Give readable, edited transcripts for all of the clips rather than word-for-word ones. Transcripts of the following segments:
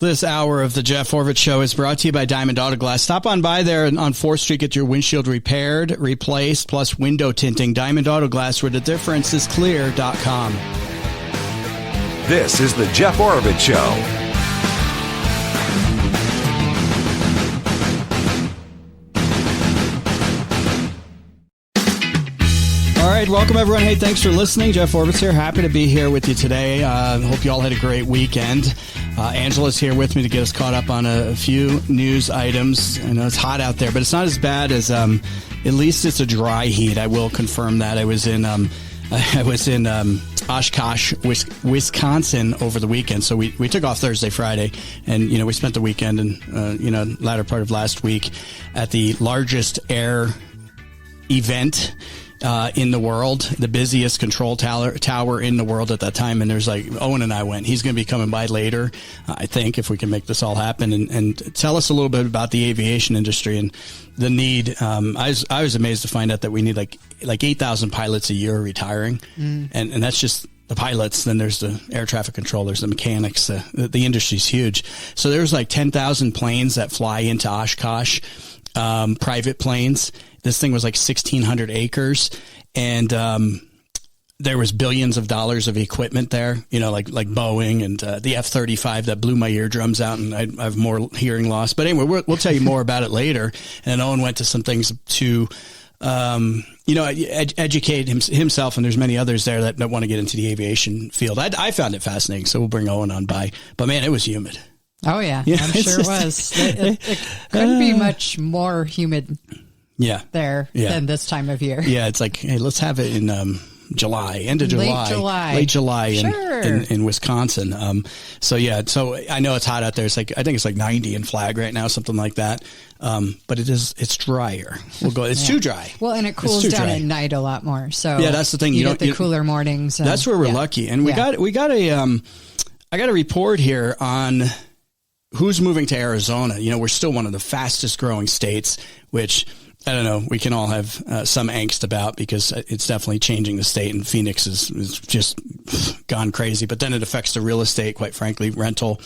This hour of the Jeff Orvich Show is brought to you by Diamond Auto Glass. Stop on by there on 4th Street, get your windshield repaired, replaced, plus window tinting. Diamond Auto Glass, where the difference is clear.com. This is the Jeff Orvich Show. All right, welcome everyone. Hey, thanks for listening. Jeff Orvich here. Happy to be here with you today. Hope you all had a great weekend. Angela's here with me to get us caught up on a few news items. I know it's hot out there, but it's not as bad as, at least it's a dry heat. I will confirm that. I was in Oshkosh, Wisconsin over the weekend. So we took off Thursday, Friday, and, we spent the weekend and, latter part of last week at the largest air event in the world, the busiest control tower in the world at that time. And there's Owen and I went. He's going to be coming by later, I think, if we can make this all happen, and tell us a little bit about the aviation industry and the need. I was amazed to find out that we need like 8,000 pilots a year retiring. And that's just the pilots. Then there's the air traffic controllers, the mechanics. The industry's huge. So there's 10,000 planes that fly into Oshkosh, private planes. This thing was 1,600 acres, and there was billions of dollars of equipment there, like Boeing and the F-35 that blew my eardrums out, and I have more hearing loss. But anyway, we'll tell you more about it later. And Owen went to some things to, educate himself, and there's many others there that want to get into the aviation field. I found it fascinating, so we'll bring Owen on by. But man, it was humid. Oh, yeah, I'm sure it was. It couldn't be much more humid. There than this time of year. Yeah, it's hey, let's have it in July, end of July. Late July sure. in Wisconsin. So I know it's hot out there. It's I think it's 90 in Flag right now, something like that. But it's drier. It's too dry. Well, and it cools down at night a lot more. So that's the thing. You get the cooler mornings. That's where we're lucky. And I got a report here on who's moving to Arizona. We're still one of the fastest growing states, which I don't know, we can all have some angst about, because it's definitely changing the state, and Phoenix is just gone crazy. But then it affects the real estate, quite frankly, rental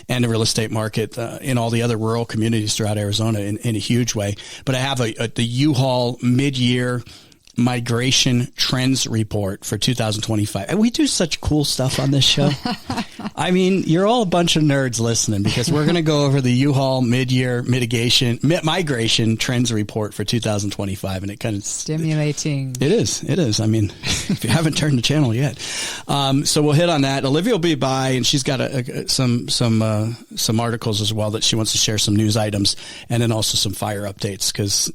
and the real estate market in all the other rural communities throughout Arizona in a huge way. But I have the U-Haul mid-year migration trends report for 2025. And we do such cool stuff on this show. I mean, you're all a bunch of nerds listening, because we're going to go over the U-Haul mid-year migration trends report for 2025. And it kind of stimulating. It is. I mean, if you haven't turned the channel yet. So we'll hit on that. Olivia will be by, and she's got some articles as well that she wants to share, some news items, and then also some fire updates. Cause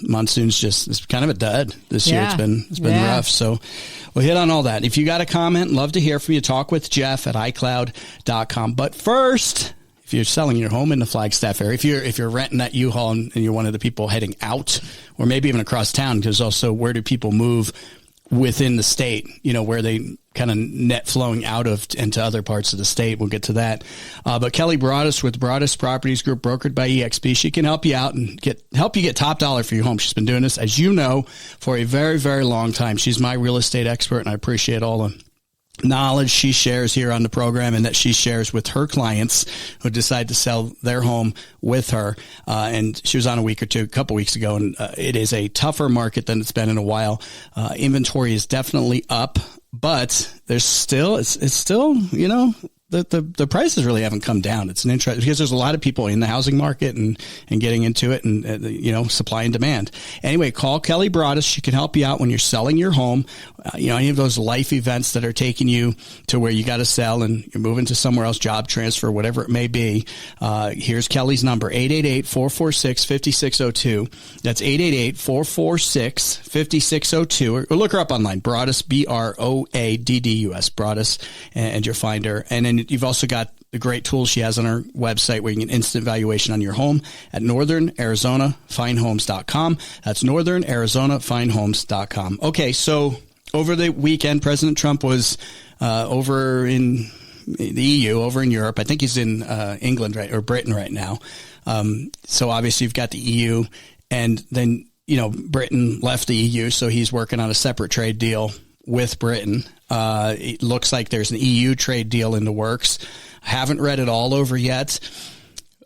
monsoon's it's kind of a dud this year. It's been rough. So we'll hit on all that. If you got a comment, love to hear from you. Talk with Jeff at iCloud.com. But first, if you're selling your home in the Flagstaff area, if you're renting that U-Haul and you're one of the people heading out, or maybe even across town, because also where do people move within the state, where they kind of net flowing out of into other parts of the state. We'll get to that. But Kelly Broadus with Broadus Properties Group, brokered by EXP. She can help you out and help you get top dollar for your home. She's been doing this, as you know, for a very, very long time. She's my real estate expert, and I appreciate all the knowledge she shares here on the program, and that she shares with her clients who decide to sell their home with her. And she was on a couple weeks ago, and it is a tougher market than it's been in a while. Inventory is definitely up, but there's still, it's still, the prices really haven't come down. It's an interest, because there's a lot of people in the housing market and getting into it, and supply and demand. Anyway, call Kelly Broadus. She can help you out when you're selling your home. Any of those life events that are taking you to where you got to sell and you're moving to somewhere else, job transfer, whatever it may be. Here's Kelly's number, 888-446-5602. That's 888-446-5602. Or look her up online, Broadus, Broaddus, Broadus, and you'll find her. And then you've also got the great tools she has on her website, where you can get instant valuation on your home at northernarizonafinehomes.com. That's northernarizonafinehomes.com. Okay, so over the weekend, President Trump was over in the EU, over in Europe. I think he's in England, or Britain right now. So obviously you've got the EU, and then Britain left the EU, so he's working on a separate trade deal with Britain. It looks like there's an EU trade deal in the works. I haven't read it all over yet.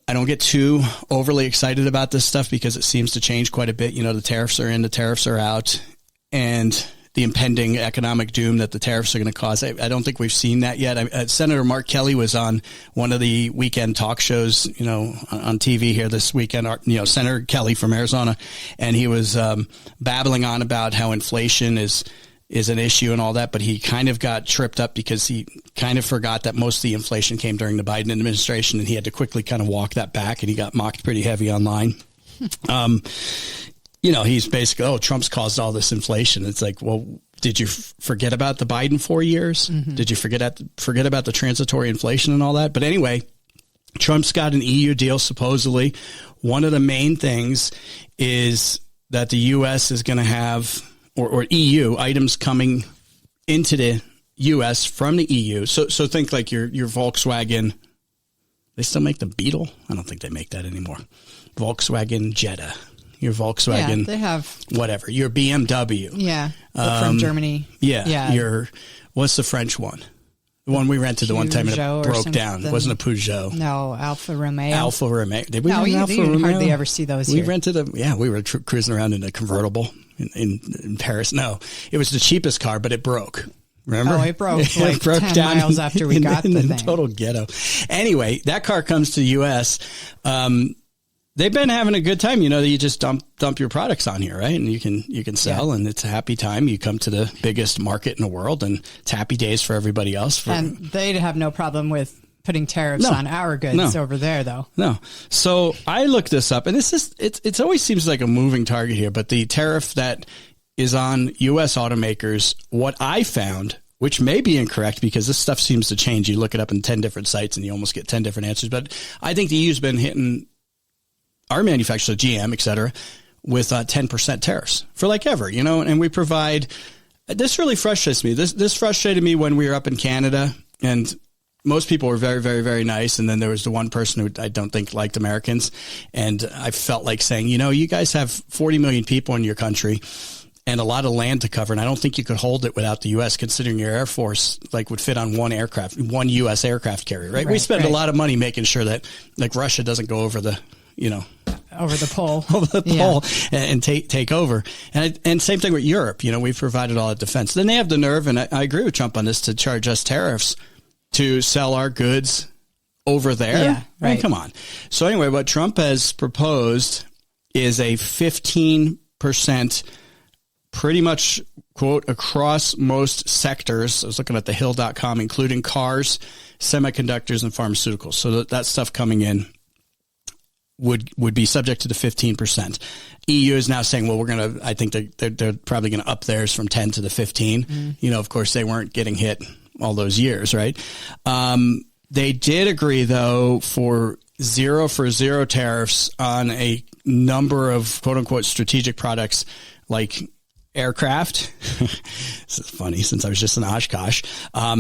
I don't get too overly excited about this stuff because it seems to change quite a bit. You know, the tariffs are in, the tariffs are out, and the impending economic doom that the tariffs are going to cause. I don't think we've seen that yet. Senator Mark Kelly was on one of the weekend talk shows, you know, on TV here this weekend, you know, Senator Kelly from Arizona, and he was babbling on about how inflation is an issue and all that, but he kind of got tripped up because he kind of forgot that most of the inflation came during the Biden administration, and he had to quickly kind of walk that back, and he got mocked pretty heavy online. You know, he's basically, oh, Trump's caused all this inflation. It's like, well, did you forget about the Biden 4 years? Mm-hmm. Did you forget about the transitory inflation and all that? But anyway, Trump's got an EU deal, supposedly. One of the main things is that the U.S. is going to have, or EU, items coming into the U.S. from the EU. So think like your Volkswagen. They still make the Beetle? I don't think they make that anymore. Volkswagen Jetta. Your Volkswagen. Yeah, they have. Whatever. Your BMW. Yeah. From Germany. Yeah. Your, what's the French one? The one we rented the one time and it broke down. It wasn't a Peugeot. No, Alfa Romeo. Did we rent Alfa Romeo? You hardly ever see those We here. rented we were cruising around in a convertible in Paris. No, it was the cheapest car, but it broke. Remember? Oh, it broke like it broke 10 down miles after we got the thing. Total ghetto. Anyway, that car comes to the U.S. They've been having a good time. You know, you just dump your products on here, right? And you can sell, and it's a happy time. You come to the biggest market in the world, and it's happy days for everybody else. And they'd have no problem with putting tariffs on our goods over there, though. No. So I looked this up, and it always seems like a moving target here, but the tariff that is on U.S. automakers, what I found, which may be incorrect because this stuff seems to change. You look it up in 10 different sites, and you almost get 10 different answers. But I think the EU's been hitting our manufacturer, GM, et cetera, with 10% tariffs for like ever, you know, and we provide, this really frustrates me. This frustrated me when we were up in Canada, and most people were very, very, very nice. And then there was the one person who I don't think liked Americans. And I felt like saying, you know, you guys have 40 million people in your country and a lot of land to cover. And I don't think you could hold it without the U.S., considering your Air Force like would fit on one U.S. aircraft carrier, right? We spend a lot of money making sure that like Russia doesn't go over the, you know, over the pole, and take over. And same thing with Europe. You know, we've provided all that defense. Then they have the nerve, and I agree with Trump on this, to charge us tariffs to sell our goods over there. Yeah, right. I mean, come on. So anyway, what Trump has proposed is a 15% pretty much, quote, across most sectors. I was looking at thehill.com, including cars, semiconductors, and pharmaceuticals. So that stuff coming in would be subject to the 15%. EU is now saying, well, I think they're probably going to up theirs from 10 to the 15. Mm. You know, of course, they weren't getting hit all those years, right? They did agree, though, for zero tariffs on a number of quote unquote strategic products like aircraft. This is funny since I was just in Oshkosh.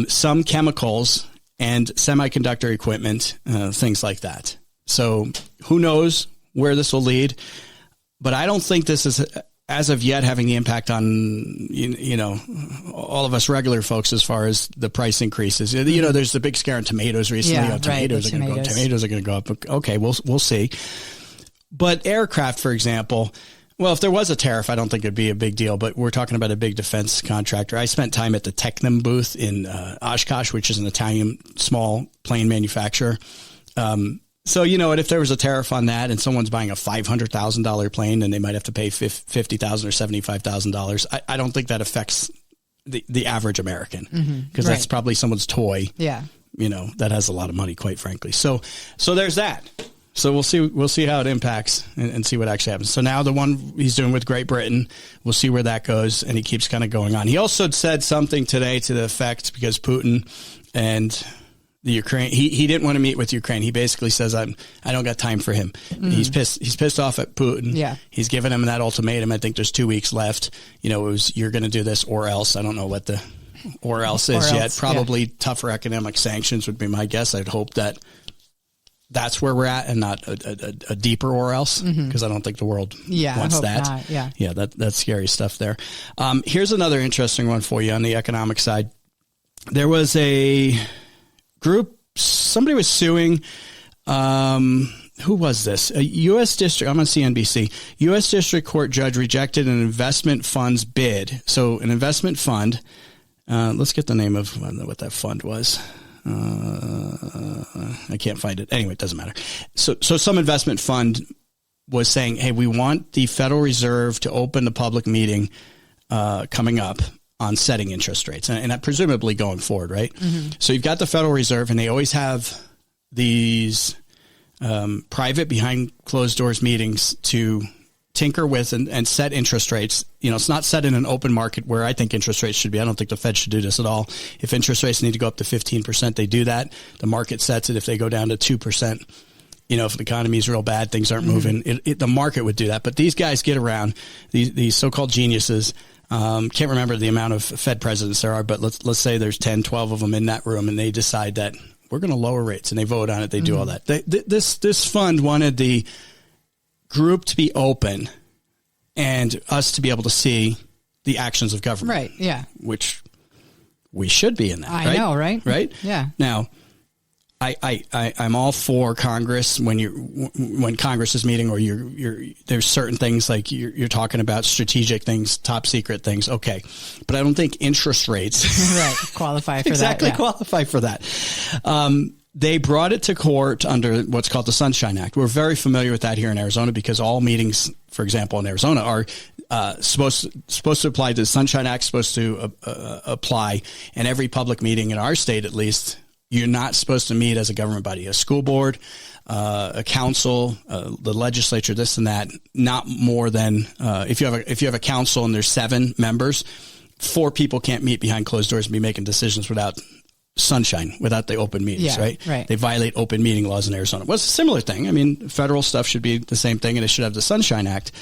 Some chemicals and semiconductor equipment, things like that. So who knows where this will lead, but I don't think this is, as of yet, having the impact on, you know, all of us regular folks as far as the price increases. You know, there's the big scare on tomatoes recently. Yeah, tomatoes are going to go up. Okay, we'll see. But aircraft, for example, well, if there was a tariff, I don't think it'd be a big deal, but we're talking about a big defense contractor. I spent time at the Technam booth in Oshkosh, which is an Italian small plane manufacturer. So, you know, if there was a tariff on that and someone's buying a $500,000 plane and they might have to pay $50,000 or $75,000, I don't think that affects the average American, because that's probably someone's toy. Yeah. You know, that has a lot of money, quite frankly. So there's that. So we'll see how it impacts and see what actually happens. So now the one he's doing with Great Britain, we'll see where that goes, and he keeps kind of going on. He also said something today to the effect, because Putin and the Ukraine, he didn't want to meet with Ukraine. He basically says, I don't got time for him. He's pissed off at Putin. Yeah. He's given him that ultimatum. I think there's 2 weeks left. You know, it was, you're going to do this or else. I don't know what the or else is yet. Probably tougher economic sanctions would be my guess. I'd hope that that's where we're at and not a deeper or else, because I don't think the world wants that. Not. Yeah, that's scary stuff there. Here's another interesting one for you on the economic side. There was a group, somebody was suing, who was this? A U.S. district, I'm on CNBC. U.S. District Court judge rejected an investment fund's bid. So an investment fund, let's get the name of what that fund was. I can't find it. Anyway, it doesn't matter. So some investment fund was saying, hey, we want the Federal Reserve to open the public meeting coming up on setting interest rates, and presumably going forward, right? So you've got the Federal Reserve, and they always have these private behind closed doors meetings to tinker with and set interest rates. It's not set in an open market where I think interest rates should be. I don't think the Fed should do this at all. If interest rates need to go up to 15%, they do that. The market sets it. If they go down to 2%, if the economy is real bad, things aren't moving, the market would do that. But these guys get around, these so-called geniuses. Can't remember the amount of Fed presidents there are, but let's say there's 10, 12 of them in that room, and they decide that we're going to lower rates, and they vote on it. They do all that. This fund wanted the group to be open and us to be able to see the actions of government. Right. Yeah. Which we should be in that. I know. Right. Right. Yeah. Now, I'm all for Congress when Congress is meeting, or there's certain things like you're talking about strategic things, top secret things. Okay. But I don't think interest rates qualify for exactly qualify for that. They brought it to court under what's called the Sunshine Act. We're very familiar with that here in Arizona because all meetings, for example, in Arizona are supposed to apply to the Sunshine Act, supposed to apply, and every public meeting in our state, at least, you're not supposed to meet as a government body, a school board, a council, the legislature, this and that. Not more than if you have a council and there's 7 members, 4 people can't meet behind closed doors and be making decisions without sunshine, without the open meetings, right? They violate open meeting laws in Arizona. Well, it's a similar thing. I mean, federal stuff should be the same thing, and it should have the Sunshine Act.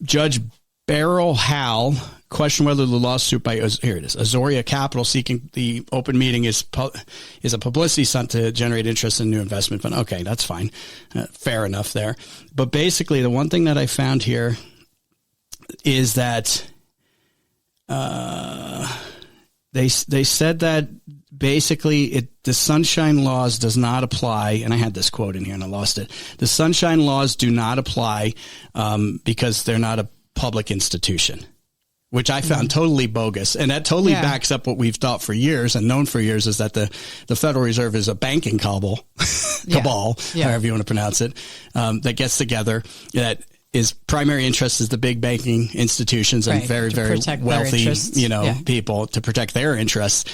Judge Beryl Howell questioned whether the lawsuit by Azoria Capital seeking the open meeting is a publicity stunt to generate interest in new investment fund. Okay, that's fine. Fair enough there. But basically, the one thing that I found here is that they said that basically the Sunshine Laws does not apply, and I had this quote in here and I lost it. The Sunshine Laws do not apply because they're not a public institution, which I found totally bogus. And that totally backs up what we've thought for years and known for years, is that the Federal Reserve is a banking cabal, however you want to pronounce it, that gets together, that his primary interest is the big banking institutions and very, very wealthy, people, to protect their interests.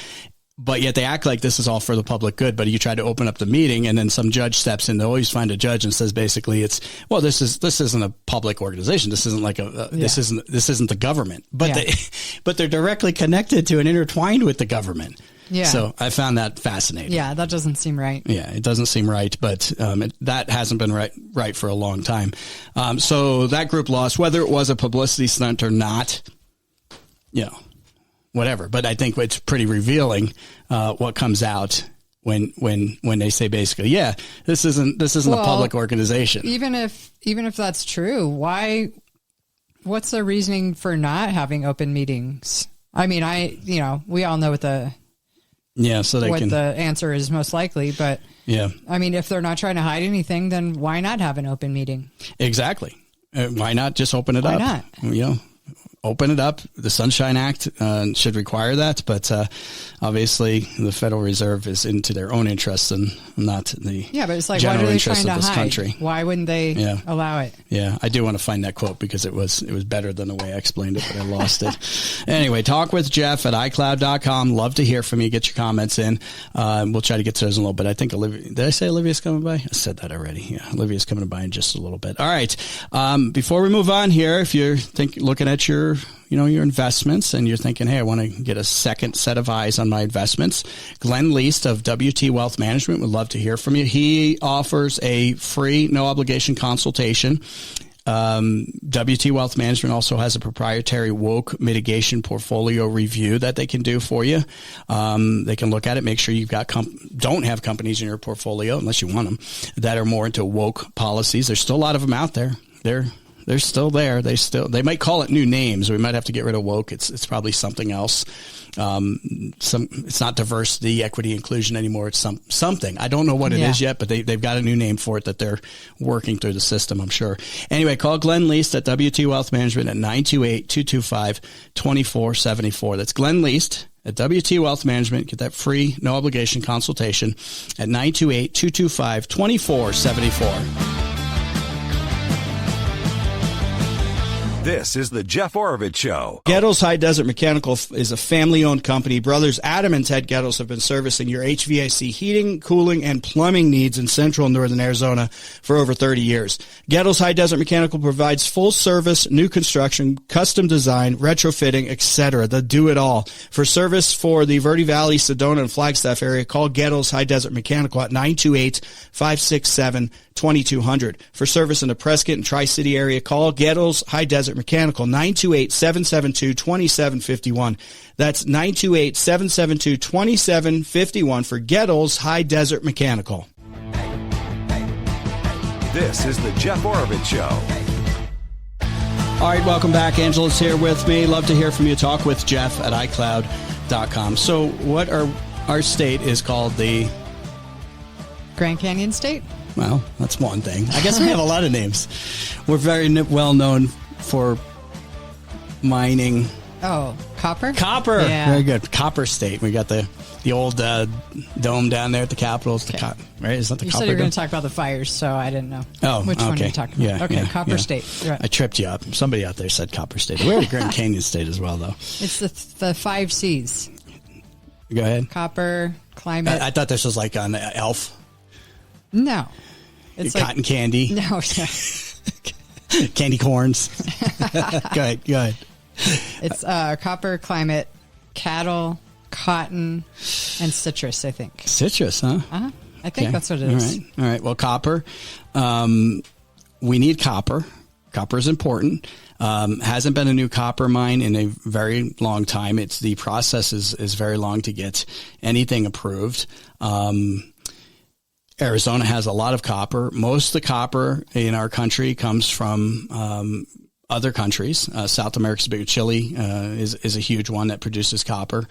But yet they act like this is all for the public good. But you try to open up the meeting, and then some judge steps in. They always find a judge and says, basically, this isn't a public organization. This isn't like this isn't the government. But but they're directly connected to and intertwined with the government. Yeah. So I found that fascinating. Yeah, that doesn't seem right. Yeah, it doesn't seem right, but that hasn't been right for a long time. So that group lost, whether it was a publicity stunt or not, whatever. But I think it's pretty revealing what comes out when they say basically, this isn't a public organization. Even if that's true, what's the reasoning for not having open meetings? I mean, we all know what the answer is most likely, but I mean, if they're not trying to hide anything, then why not have an open meeting? Exactly. Why not just open it up? Why not? Open it up. The Sunshine Act should require that, but obviously the Federal Reserve is into their own interests and not the but it's like, general what are they interests trying of to this hide? country. Why wouldn't they allow it? Yeah, I do want to find that quote because it was better than the way I explained it, but I lost it. Anyway, talk with Jeff at iCloud.com. Love to hear from you. Get your comments in. We'll try to get to those in a little bit. I think Olivia, did I say Olivia's coming by? I said that already. Yeah, Olivia's coming by in just a little bit. All right. Before we move on here, if you're looking at your investments and you're thinking, hey, I want to get a second set of eyes on my investments, Glenn Least of WT Wealth Management would love to hear from you. He offers a free, no obligation consultation WT Wealth Management also has a proprietary woke mitigation portfolio review that they can do for you. They can look at it, make sure you've got don't have companies in your portfolio unless you want them that are more into woke policies. There's still a lot of them out there. They're still there. They might call it new names. We might have to get rid of woke. It's probably something else. It's not diversity, equity, inclusion anymore. It's something. I don't know what it is yet, but they've got a new name for it that they're working through the system, I'm sure. Anyway, call Glenn Least at WT Wealth Management at 928-225-2474. That's Glenn Least at WT Wealth Management. Get that free, no obligation consultation at 928-225-2474. This is the Jeff Oravich Show. Gettles High Desert Mechanical is a family-owned company. Brothers Adam and Ted Gettles have been servicing your HVAC heating, cooling, and plumbing needs in central and northern Arizona for over 30 years. Gettles High Desert Mechanical provides full service, new construction, custom design, retrofitting, etc. They do it all. For service for the Verde Valley, Sedona, and Flagstaff area, call Gettles High Desert Mechanical at 928-567-2200. For service in the Prescott and Tri-City area, call Gettles High Desert Mechanical, 928-772-2751. That's 928-772-2751 for Gettles High Desert Mechanical. This is the Jeff Oravich Show. All right, welcome back. Angela's here with me. Love to hear from you. Talk with Jeff at iCloud.com. So what our state is called the Grand Canyon State? Well, that's one thing. I guess we have a lot of names. We're very well known for mining. Oh, copper? Copper. Yeah. Very good. Copper State. We got the old dome down there at the Capitol. It's the right? Is that the you copper said you were going dome? to talk about the fires, so I didn't know. Oh, which one okay. are you talking about? Yeah, okay, yeah, Copper yeah. State. You're right. I tripped you up. Somebody out there said Copper State. We're at Grand Canyon State as well, though. It's the 5 C's. Go ahead. Copper, climate. I thought this was like on Elf. No. It's Cotton candy. No. Candy corns. Go ahead. It's copper, climate, cattle, cotton, and citrus, I think. Citrus, huh? Uh-huh. I think that's what it is. All right. Well, copper. We need copper. Copper is important. Hasn't been a new copper mine in a very long time. The process is very long to get anything approved. Arizona has a lot of copper. Most of the copper in our country comes from other countries. South America's big. Chile is a huge one that produces copper.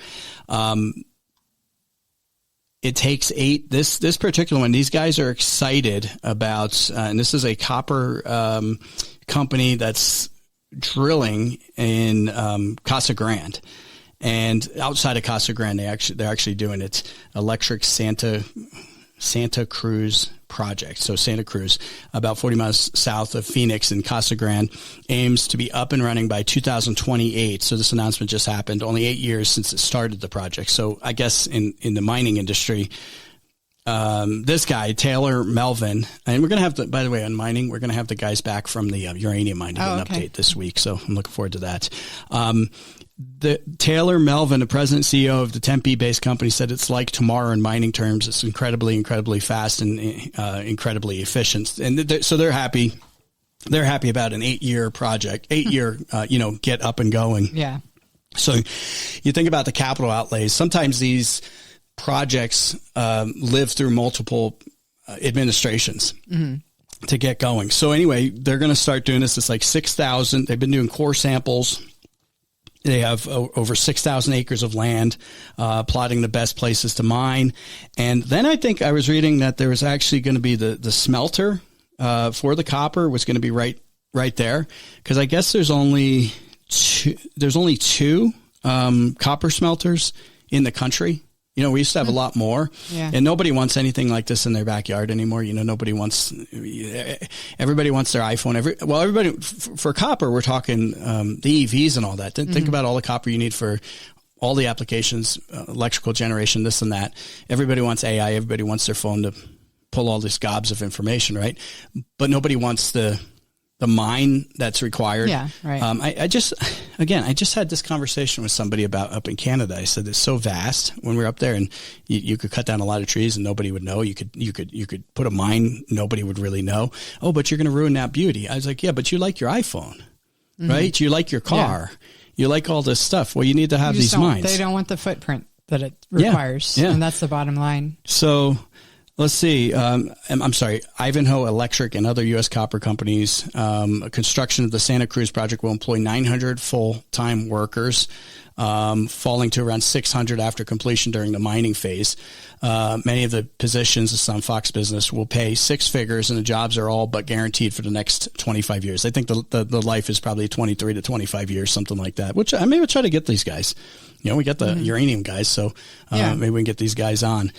It takes 8. This particular one, these guys are excited about, and this is a copper company that's drilling in Casa Grande. And outside of Casa Grande, they're actually doing it. Electric Santa Cruz project. So Santa Cruz, about 40 miles south of Phoenix, and Casa Grande aims to be up and running by 2028. So this announcement just happened, only 8 years since it started the project. So I guess in the mining industry, this guy, Taylor Melvin, and we're going to have by the way, on mining, we're going to have the guys back from the uranium mining update this week. So I'm looking forward to that. The Taylor Melvin, the president and CEO of the Tempe-based company, said it's like tomorrow in mining terms. It's incredibly fast and incredibly efficient. And so they're happy. They're happy about an 8-year project, 8-year, get up and going. Yeah. So you think about the capital outlays. Sometimes these projects live through multiple administrations. Mm-hmm. To get going. So anyway, they're going to start doing this. It's like 6,000. They've been doing core samples. They have over 6,000 acres of land, plotting the best places to mine. And then I think I was reading that there was actually going to be the smelter for the copper was going to be right there. Because I guess there's only two copper smelters in the country. You know, we used to have a lot more, and nobody wants anything like this in their backyard anymore. You know, everybody wants their iPhone. Everybody for copper, we're talking the EVs and all that. Think about all the copper you need for all the applications, electrical generation, this and that. Everybody wants AI. Everybody wants their phone to pull all these gobs of information, right? But nobody wants the the mine that's required. Yeah, right. I just had this conversation with somebody about up in Canada. I said, it's so vast when we're up there, and you could cut down a lot of trees and nobody would know. You could put a mine, nobody would really know. Oh, but you're going to ruin that beauty. I was like, yeah, but you like your iPhone, right? You like your car. Yeah. You like all this stuff. Well, you need to have these mines. They don't want the footprint that it requires. Yeah. And that's the bottom line. So let's see. I'm sorry. Ivanhoe Electric and other U.S. copper companies. Construction of the Santa Cruz project will employ 900 full-time workers, falling to around 600 after completion during the mining phase. Many of the positions, this is on Fox Business, will pay six figures, and the jobs are all but guaranteed for the next 25 years. I think the life is probably 23 to 25 years, something like that, which I maybe try to get these guys. We got the uranium guys, so maybe we can get these guys on.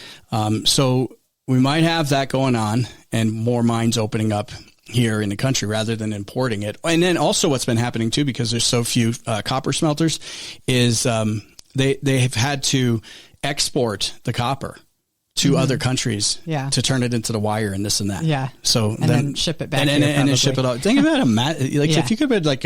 So we might have that going on and more mines opening up here in the country rather than importing it. And then also what's been happening too, because there's so few copper smelters, is they have had to export the copper to other countries to turn it into the wire and this and that. Yeah. So then ship it back. And then ship it out. Think about if you could put like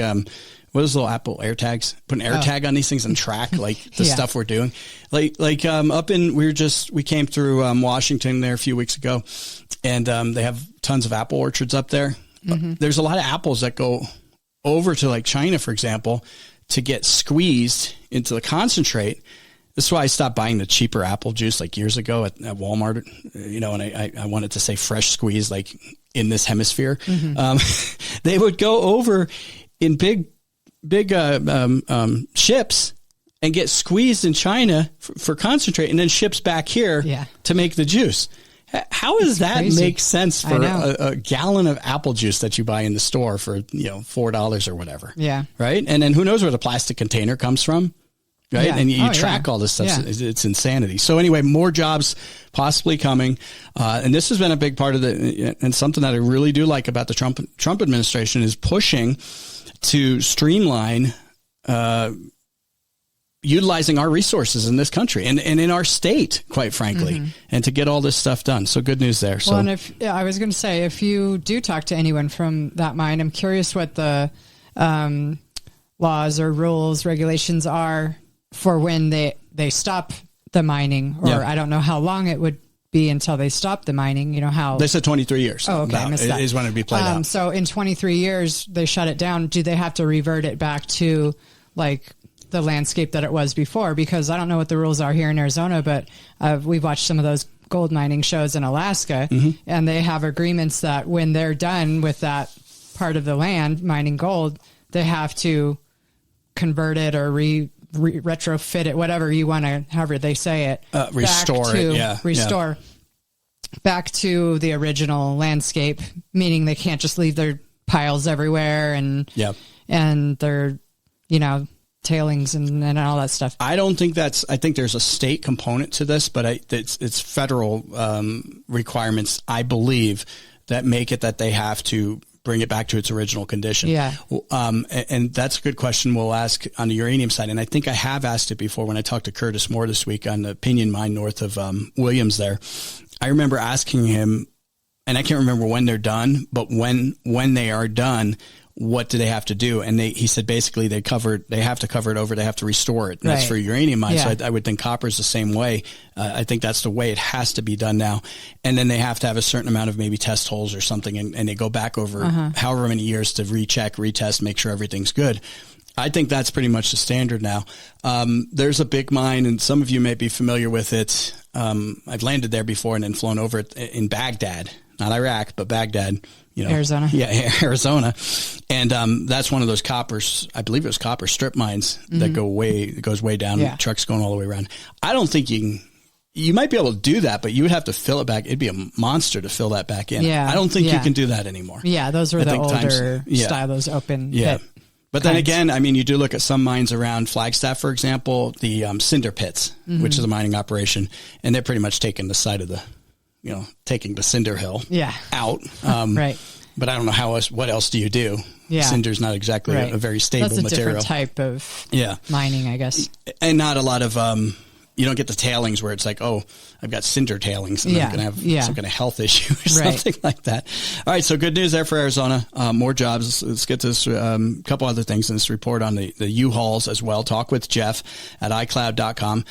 what is little Apple AirTags? Put an AirTag on these things and track like the stuff we're doing. We came through Washington there a few weeks ago, and they have tons of apple orchards up there. There's a lot of apples that go over to like China, for example, to get squeezed into the concentrate. This is why I stopped buying the cheaper apple juice like years ago at Walmart, and I wanted to say fresh squeeze, like in this hemisphere. They would go over in big ships and get squeezed in China for concentrate, and then ships back here to make the juice. How does that make sense for a gallon of apple juice that you buy in the store for $4 or whatever? Yeah. Right. And then who knows where the plastic container comes from? Right. Yeah. And you track all this stuff. Yeah. It's insanity. So anyway, more jobs possibly coming. And this has been a big part of and something that I really do like about the Trump administration is pushing to streamline, utilizing our resources in this country and in our state, quite frankly, and to get all this stuff done. So good news there. Well, and I was going to say, if you do talk to anyone from that mine, I'm curious what the laws or rules, regulations are for when they stop the mining, or I don't know how long it would be until they stop the mining. How they said 23 years. Oh, okay. Is when it'd be played out. So in 23 years, they shut it down. Do they have to revert it back to like the landscape that it was before? Because I don't know what the rules are here in Arizona, but we've watched some of those gold mining shows in Alaska, and they have agreements that when they're done with that part of the land mining gold, they have to convert it or retrofit it, whatever you want to, however they say it, restore back to the original landscape, meaning they can't just leave their piles everywhere and their tailings and all that stuff. I don't think I think there's a state component to this, but it's federal requirements, I believe, that make it that they have to bring it back to its original condition. Yeah. And that's a good question we'll ask on the uranium side. And I think I have asked it before when I talked to Curtis Moore this week on the Pinion Mine north of Williams there. I remember asking him, and I can't remember when they're done, but when they are done, what do they have to do? And he said basically they have to cover it over. They have to restore it. And that's for uranium mines. So I would think copper is the same way. I think that's the way it has to be done now. And then they have to have a certain amount of maybe test holes or something. And they go back over however many years to recheck, retest, make sure everything's good. I think that's pretty much the standard now. There's a big mine, and some of you may be familiar with it. I've landed there before and then flown over it in Baghdad, not Iraq, but Baghdad. Arizona. Yeah, Arizona. And that's one of those coppers, I believe it was copper strip mines that goes way down. Yeah. Trucks going all the way around. I don't think you might be able to do that, but you would have to fill it back. It'd be a monster to fill that back in. Yeah. I don't think you can do that anymore. Yeah, those were the older style, those open pit. But then again, I mean, you do look at some mines around Flagstaff, for example, the cinder pits, which is a mining operation, and they're pretty much taking the side of the, taking the cinder hill out. Right. But I don't know what else do you do? Yeah. Cinder's not exactly a very stable material. That's a different type of mining, I guess. And not a lot of you don't get the tailings where it's like, oh, I've got cinder tailings and I'm going to have some kind of health issue or something like that. All right. So good news there for Arizona. More jobs. Let's get to this, couple other things in this report on the U-Hauls as well. Talk with Jeff at iCloud.com.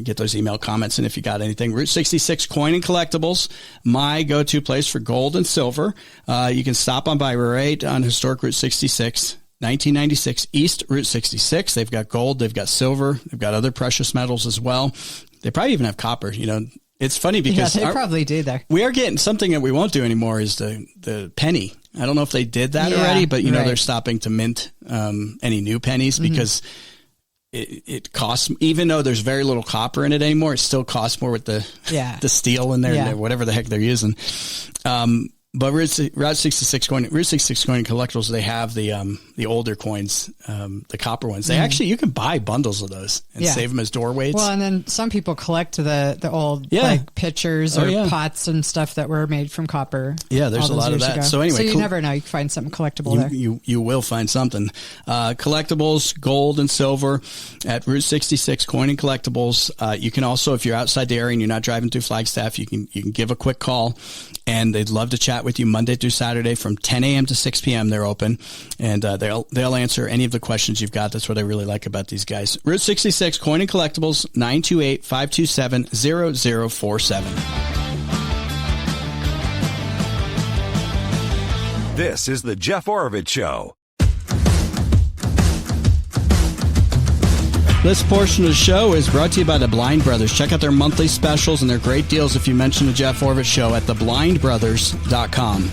Get those email comments. And if you got anything, Route 66 Coin and Collectibles, my go-to place for gold and silver. You can stop on by right on historic Route 66. 1996 East Route 66. They've got gold. They've got silver. They've got other precious metals as well. They probably even have copper. You know, it's funny because they probably do there. We are getting something that we won't do anymore is the penny. I don't know if they did that already, but you know, they're stopping to mint, any new pennies because it costs, even though there's very little copper in it anymore, it still costs more with the steel in there, whatever the heck they're using. But Route 66 coin collectibles, they have the older coins, the copper ones. They actually, you can buy bundles of those and save them as door weights. Well, and then some people collect the old like pitchers or pots and stuff that were made from copper. Yeah, there's a lot of that. Ago. So anyway, you never know. You can find something collectible there. You will find something. Collectibles, gold and silver at Route 66 Coin and Collectibles. You can also, if you're outside the area and you're not driving through Flagstaff, you can give a quick call. And they'd love to chat with you Monday through Saturday from 10 a.m. to 6 p.m. They're open, and they'll answer any of the questions you've got. That's what I really like about these guys. Route 66 Coin and Collectibles, 928-527-0047. This is the Jeff Oravits Show. This portion of the show is brought to you by the Blind Brothers. Check out their monthly specials and their great deals if you mention the Jeff Oravits Show at theblindbrothers.com.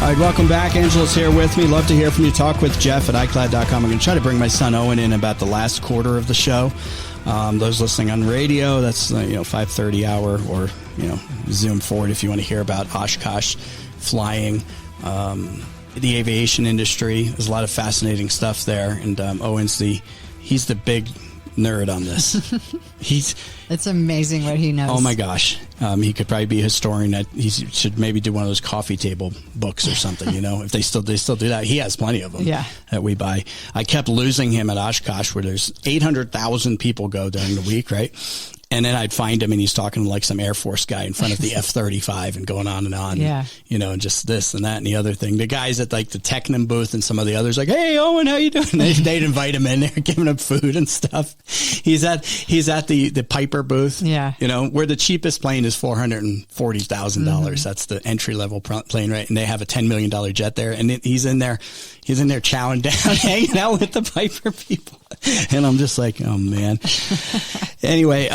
All right, welcome back. Angela's here with me. Love to hear from you. Talk with Jeff at iCloud.com. I'm going to try to bring my son Owen in about the last quarter of the show. Those listening on radio, that's 5:30 hour, or zoom forward if you want to hear about Oshkosh flying, the aviation industry. There's a lot of fascinating stuff there, and Owen's he's the big nerd on this. It's amazing what he knows. Oh my gosh. He could probably be a historian. He should maybe do one of those coffee table books or something, if they still do that. He has plenty of them that we buy. I kept losing him at Oshkosh, where there's 800,000 people go during the week, right? And then I'd find him and he's talking to like some Air Force guy in front of the F-35 and going on and on. Yeah. And just this and that and the other thing. The guys at like the Technim booth and some of the others like, hey, Owen, how you doing? They'd invite him in there, giving him food and stuff. He's at the Piper booth. Yeah. Where the cheapest plane is $440,000. That's the entry level plane, right? And they have a $10 million jet there. And he's in there chowing down, hanging out with the Piper people. And I'm just like, oh man. Anyway,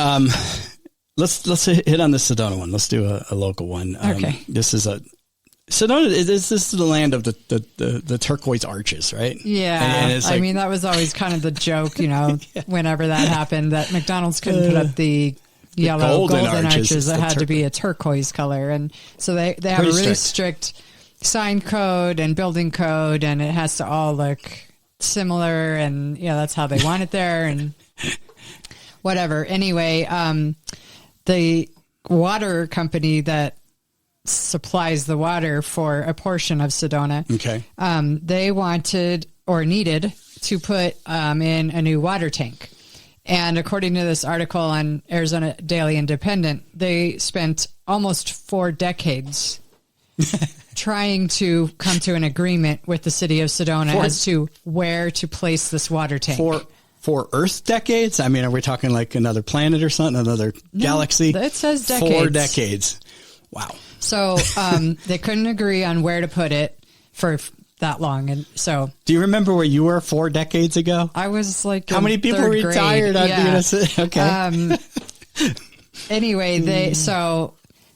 let's hit on the Sedona one. Let's do a local one. Okay. This is Sedona. This is the land of the turquoise arches, right? Yeah. And it's like, that was always kind of the joke, whenever that happened, that McDonald's couldn't put up the yellow golden arches. It had to be a turquoise color. And so they have a really strict sign code and building code, and it has to all look similar, and that's how they want it there, and whatever. Anyway, the water company that supplies the water for a portion of Sedona, they wanted or needed to put in a new water tank. And according to this article on Arizona Daily Independent, they spent almost 4 decades trying to come to an agreement with the city of Sedona as to where to place this water tank. For Earth decades? Are we talking like another planet or something, another galaxy? It says decades. 4 decades. Wow. So they couldn't agree on where to put it for that long. And so, do you remember where you were 4 decades ago? I was like, how many people retired? Okay. Anyway,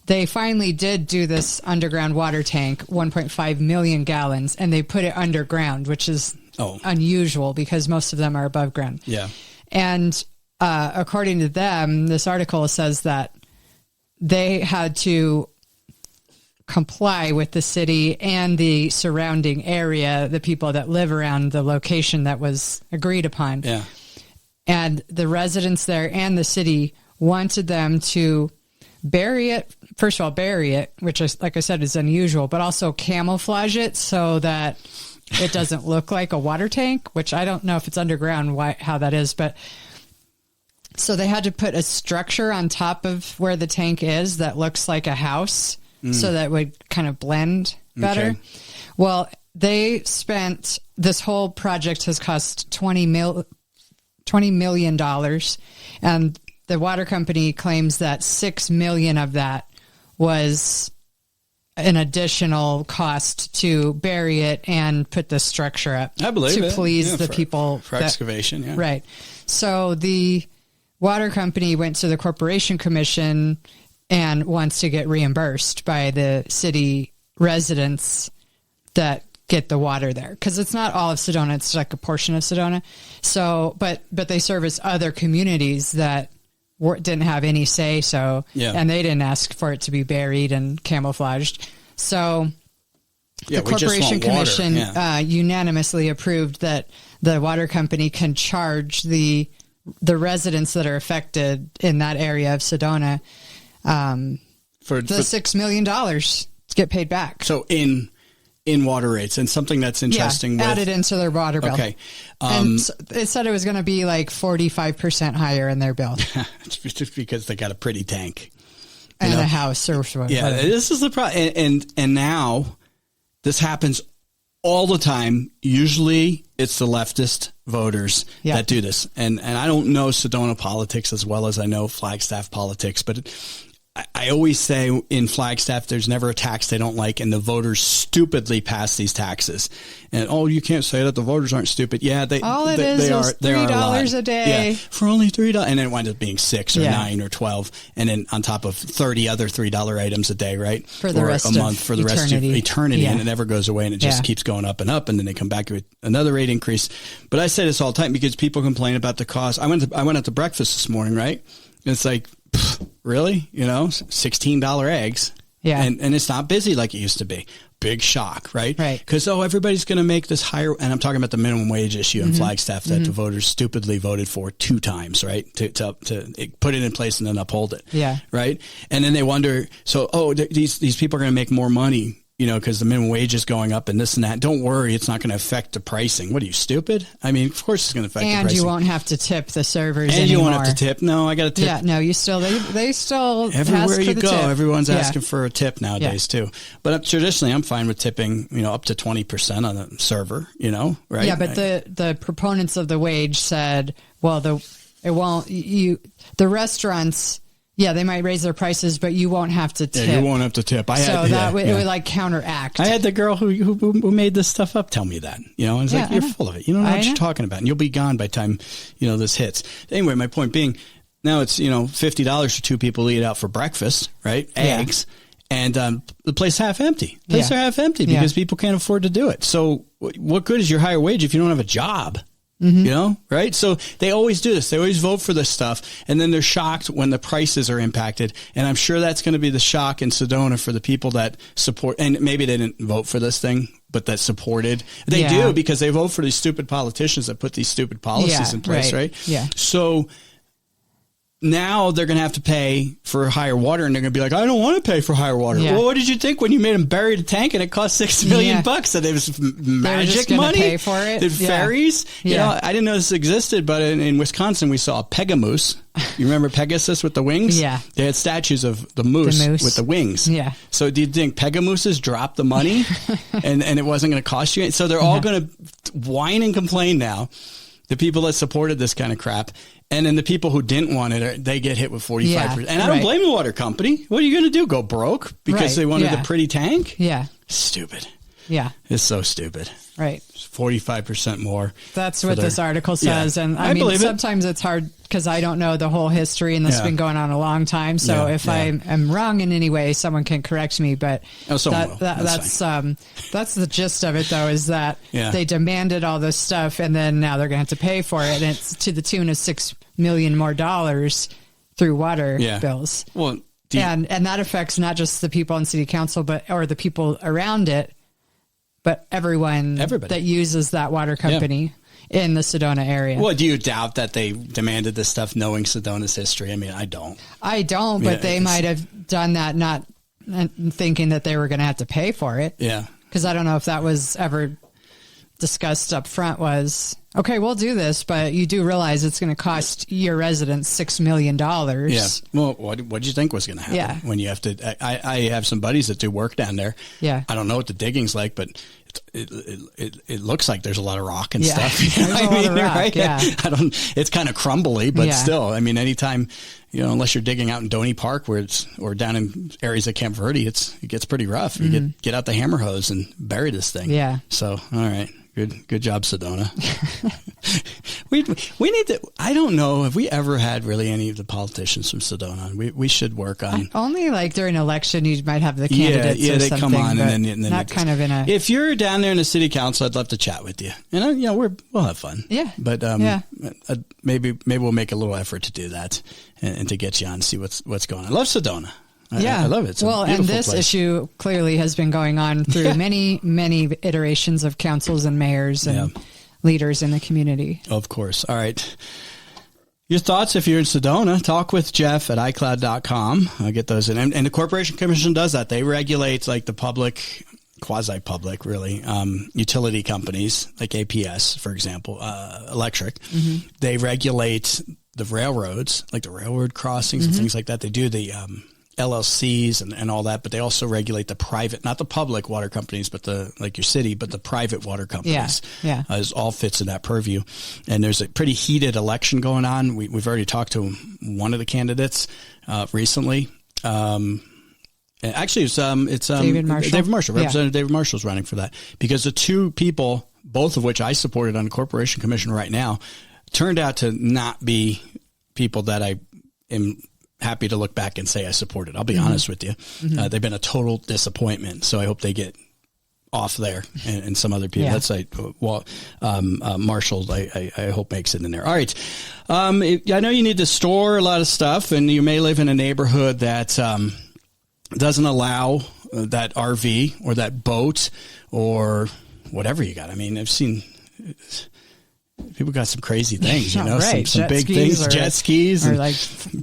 they finally did do this underground water tank, 1.5 million gallons, and they put it underground, which is unusual because most of them are above ground. Yeah. And according to them, this article says that they had to comply with the city and the surrounding area, the people that live around the location that was agreed upon. Yeah. And the residents there and the city wanted them to bury it. First of all, bury it, which is, like I said, is unusual, but also camouflage it so that it doesn't look like a water tank, which I don't know if it's underground, how that is, but so they had to put a structure on top of where the tank is that looks like a house so that would kind of blend better. Okay. Well, this whole project has cost $20 million, and the water company claims that $6 million of that was an additional cost to bury it and put the structure up. I believe to it. please the people for excavation. Yeah. Right. So the water company went to the Corporation Commission and wants to get reimbursed by the city residents that get the water there, because it's not all of Sedona; it's like a portion of Sedona. So, but they service other communities that didn't have any say. So, and they didn't ask for it to be buried and camouflaged. So, the Corporation Commission unanimously approved that the water company can charge the residents that are affected in that area of Sedona for the $6 million to get paid back. So in water rates, and something that's interesting. Added into their water bill. Okay. And it said it was going to be like 45% higher in their bill. It's just because they got a pretty tank. And a house or whatever. Yeah, this is the problem. And now this happens all the time. Usually it's the leftist voters that do this. And I don't know Sedona politics as well as I know Flagstaff politics, but I always say in Flagstaff, there's never a tax they don't like, and the voters stupidly pass these taxes. And you can't say that the voters aren't stupid. Yeah, they are. $3 a day. Yeah, for only $3, and then it winds up being $6 or $9 or $12, and then on top of 30 other $3 items a day, right? For the rest of eternity. For the rest of eternity, and it never goes away, and it just keeps going up, and then they come back with another rate increase. But I say this all the time because people complain about the cost. I went out to breakfast this morning, right? And it's like, really? $16 eggs. Yeah. And it's not busy like it used to be. Big shock, right? Right. Because, everybody's going to make this higher. And I'm talking about the minimum wage issue in Flagstaff that the voters stupidly voted for 2 times, right? To put it in place and then uphold it. Yeah. Right. And then they wonder, these people are going to make more money, because the minimum wage is going up and this and that. Don't worry, it's not going to affect the pricing. What are you, stupid? I mean, of course it's going to affect the pricing. And you won't have to tip the servers anymore. And you won't have to tip. No, I got to tip. Yeah, no, they still everywhere you go, tip. Everyone's asking for a tip nowadays too. But traditionally, I'm fine with tipping, up to 20% on a server, right? Yeah, but the proponents of the wage said, well, the restaurants. Yeah, they might raise their prices, but you won't have to tip. Yeah, you won't have to tip. It would like counteract. I had the girl who made this stuff up tell me that. I was like, you're full of it. You don't know what you're talking about, and you'll be gone by the time this hits. Anyway, my point being, now it's $50 for 2 people to eat out for breakfast, right? Eggs, and the place half empty. Places are half empty because people can't afford to do it. So, what good is your higher wage if you don't have a job? Right? So they always do this. They always vote for this stuff, and then they're shocked when the prices are impacted. And I'm sure that's going to be the shock in Sedona for the people that support, and maybe they didn't vote for this thing, but that supported. They do, because they vote for these stupid politicians that put these stupid policies in place, right? Yeah. So now they're going to have to pay for higher water, and they're going to be like, I don't want to pay for higher water. Yeah. Well, what did you think when you made them bury the tank and it cost $6 million bucks? And it was magic money. Pay for it. Did ferries? Yeah. I didn't know this existed, but in Wisconsin we saw a pegamoose. You remember Pegasus with the wings? Yeah. They had statues of the moose with the wings. Yeah. So do you think pegamooses dropped the money and it wasn't going to cost you? So they're all going to whine and complain now. The people that supported this kind of crap. And then the people who didn't want it, they get hit with 45%. And I don't blame the water company. What are you going to do? Go broke because they wanted a pretty tank? Yeah. Stupid. Yeah. It's so stupid. Right. 45% more. That's what this article says. Yeah. And I mean, sometimes it's hard because I don't know the whole history and this has been going on a long time. So if I am wrong in any way, someone can correct me. But that's the gist of it, though, is that they demanded all this stuff and then now they're going to have to pay for it. And it's to the tune of $6 million more through water bills. Well, and that affects not just the people on city council, or the people around it, but everybody that uses that water company. in the Sedona area. Well, do you doubt that they demanded this stuff knowing Sedona's history? I mean, I don't. But they might have done that not thinking that they were going to have to pay for it. Yeah. Because I don't know if that was ever discussed up front was, okay, we'll do this, but you do realize it's going to cost your residents $6 million. Yeah. Well, what did you think was going to happen? Yeah. When you have to, I have some buddies that do work down there. Yeah. I don't know what the digging's like, but it looks like there's a lot of rock and Yeah. stuff. There's a lot of rock, right? yeah. It's kind of crumbly, but Yeah. still, I mean, anytime, unless you're digging out in Doney Park or down in areas of Camp Verde, it gets pretty rough. You get out the hammer hose and bury this thing. Yeah. So, all right. Good job, Sedona. we need to. I don't know if we ever had really any of the politicians from Sedona. We should work on only like during election you might have the candidates. Yeah, or they something, come on but and then not kind of in a. If you're down there in the city council, I'd love to chat with you. We'll have fun. Yeah, but maybe we'll make a little effort to do that and to get you on and see what's going on. I love Sedona. I love it. It's and this place. issue clearly has been going on through many, many iterations of councils and mayors and leaders in the community. Of course. All right. Your thoughts if you're in Sedona, talk with Jeff at iCloud.com. I'll get those in. And the Corporation Commission does that. They regulate like the public, quasi-public really, utility companies like APS, for example, electric. Mm-hmm. They regulate the railroads, like the railroad crossings and things like that. They do the LLCs and all that, but they also regulate the private, not the public water companies, but like your city, but the private water companies. Yeah. It all fits in that purview. And there's a pretty heated election going on. We've already talked to one of the candidates recently. Actually, it's David Marshall. David Marshall. Representative David Marshall's running for that because the two people, both of which I supported on the Corporation Commission right now, turned out to not be people that I am happy to look back and say I supported. I'll be honest with you. Mm-hmm. They've been a total disappointment. So I hope they get off there and some other people. That's like, Marshall, I hope makes it in there. All right. I know you need to store a lot of stuff and you may live in a neighborhood that, doesn't allow that RV or that boat or whatever you got. I mean, I've seen people got some crazy things, right. some big things, jet skis, or like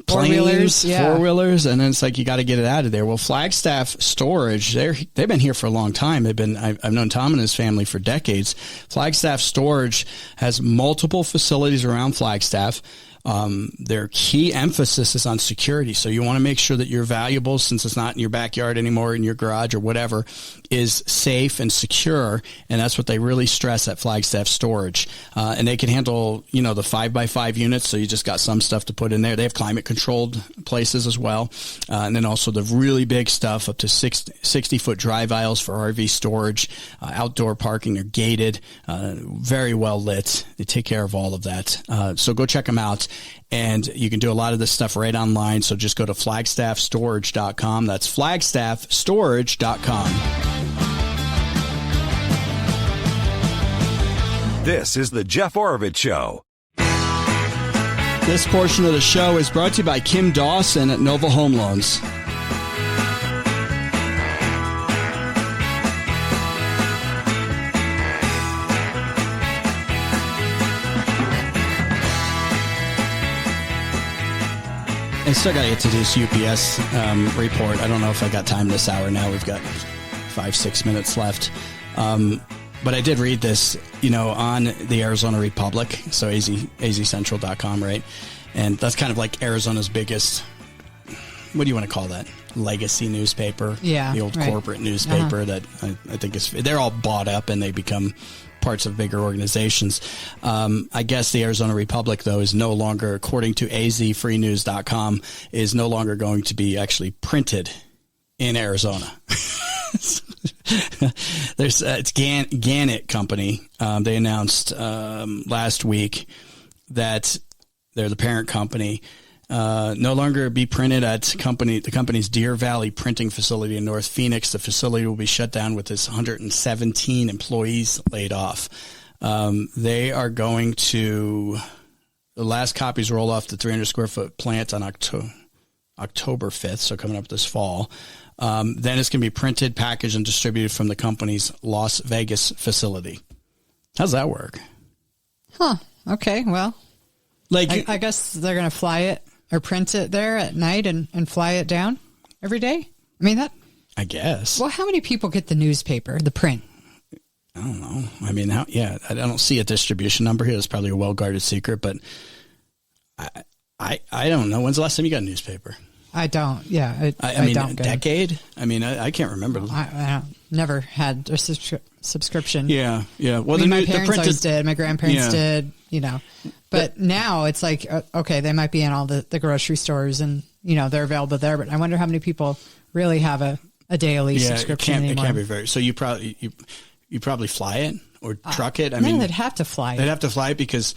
planes, four-wheelers, and then it's like you got to get it out of there. Well, Flagstaff Storage, they've been here for a long time. I've known Tom and his family for decades. Flagstaff Storage has multiple facilities around Flagstaff. Their key emphasis is on security. So you want to make sure that your valuables, since it's not in your backyard anymore, in your garage or whatever, is safe and secure. And that's what they really stress at Flagstaff Storage. And they can handle, the 5x5 units. So you just got some stuff to put in there. They have climate controlled places as well. And then also the really big stuff up to 60-foot drive aisles for RV storage. Outdoor parking are gated, very well lit. They take care of all of that. So go check them out. And you can do a lot of this stuff right online. So just go to flagstaffstorage.com. That's flagstaffstorage.com. This is the Jeff Oravich Show. This portion of the show is brought to you by Kim Dawson at Nova Home Loans. I still got to get to this UPS report. I don't know if I got time this hour now. We've got 5-6 minutes left. But I did read this, on the Arizona Republic, so azcentral.com, right? And that's kind of like Arizona's biggest, what do you want to call that? Legacy newspaper. Yeah. The old corporate newspaper that I think they're all bought up and they become parts of bigger organizations. I guess the Arizona Republic, though, is no longer, according to azfreenews.com, is no longer going to be actually printed in Arizona. It's Gannett Company. They announced last week that they're the parent company. No longer be printed at the company's Deer Valley printing facility in North Phoenix. The facility will be shut down with its 117 employees laid off. They are going to, the last copies roll off the 300 square foot plant on October 5th, so coming up this fall. Then it's going to be printed, packaged, and distributed from the company's Las Vegas facility. How's that work? Huh. Okay. Well, Like, I guess they're going to fly it or print it there at night and fly it down every day. I mean, I guess. Well, how many people get the newspaper, the print? I don't know. I mean, I don't see a distribution number here. It's probably a well-guarded secret, but I don't know. When's the last time you got a newspaper? I don't. Yeah. I mean, don't a decade? I mean, I can't remember. I never had a subscription. Yeah. Yeah. Well, my parents always did. My grandparents did, But now it's like, okay, they might be in all the grocery stores and, they're available there. But I wonder how many people really have a daily subscription anymore. It can't be very. So you probably fly it or truck it. I mean, they'd have to fly it. They'd have to fly it because,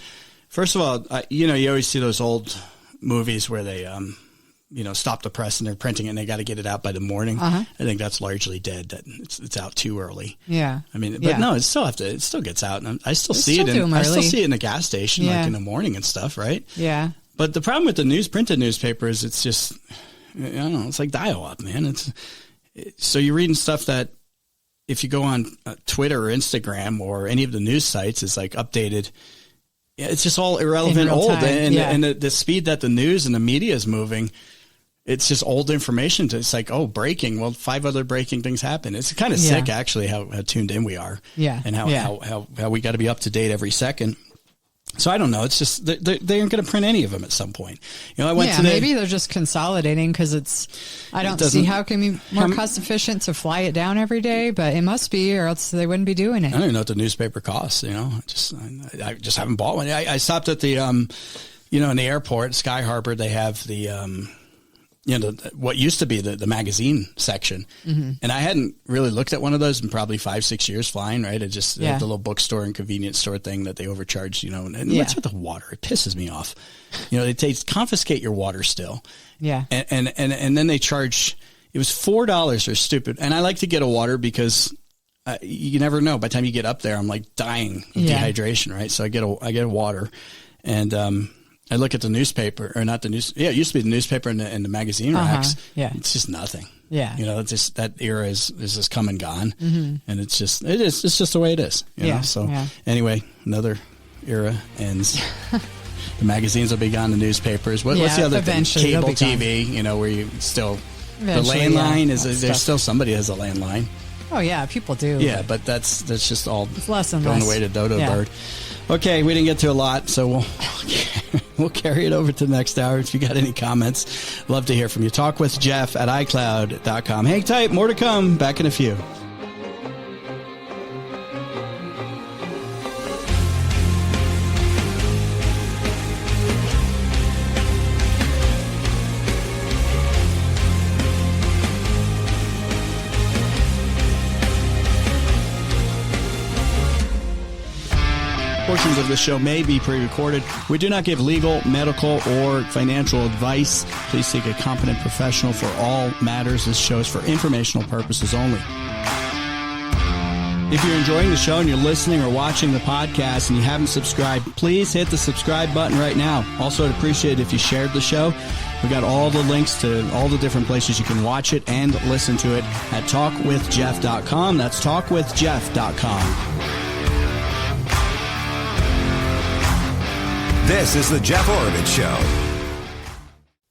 first of all, you always see those old movies where they, stop the press and they're printing it and they got to get it out by the morning. I think that's largely dead. That it's out too early. Yeah. I mean, but no, it still gets out, and I still see it. I still see it in the gas station, like in the morning and stuff, right? Yeah. But the problem with the printed newspaper is it's just, I don't know, it's like dial up, man. So you're reading stuff that if you go on Twitter or Instagram or any of the news sites, is like updated. Yeah, it's just all irrelevant, old, and the speed that the news and the media is moving. It's just old information. It's like, oh, breaking. Well, 5 other breaking things happen. It's kind of sick, actually, how tuned in we are. Yeah. And how we got to be up to date every second. So I don't know. It's just they aren't going to print any of them at some point. I went to maybe they're just consolidating because I don't see how it can be more cost efficient to fly it down every day, but it must be, or else they wouldn't be doing it. I don't even know what the newspaper costs. I just haven't bought one. I stopped at the in the airport, Sky Harbor. They have the what used to be the magazine section. And I hadn't really looked at one of those in probably 5-6 years flying, right? It just the little bookstore and convenience store thing that they overcharge, and what's with the water? It pisses me off. They confiscate your water still. Yeah. And then they charge, it was $4 or stupid. And I like to get a water because you never know. By the time you get up there, I'm like dying of dehydration, right? So I get a water, and, I look at the newspaper, or not the news. Yeah, it used to be the newspaper and the magazine racks. Yeah, it's just nothing. Yeah, it's just that era is just come and gone, and it's just the way it is. So anyway, another era ends. The magazines will be gone. The newspapers. What's the other thing? Cable TV. Where you still eventually, the landline is there's still somebody has a landline. Oh yeah, people do. Yeah, but that's just all less and going less. away to dodo bird. Okay, we didn't get to a lot, so we'll carry it over to the next hour. If you got any comments, love to hear from you. Talk with Jeff at iCloud.com. Hang tight, more to come. Back in a few. Portions of this show may be pre-recorded. We do not give legal, medical, or financial advice. Please seek a competent professional for all matters. This show is for informational purposes only. If you're enjoying the show and you're listening or watching the podcast and you haven't subscribed, please hit the subscribe button right now. Also, I'd appreciate it if you shared the show. We got all the links to all the different places you can watch it and listen to it at talkwithjeff.com. That's talkwithjeff.com. This is the Jeff Oravits Show.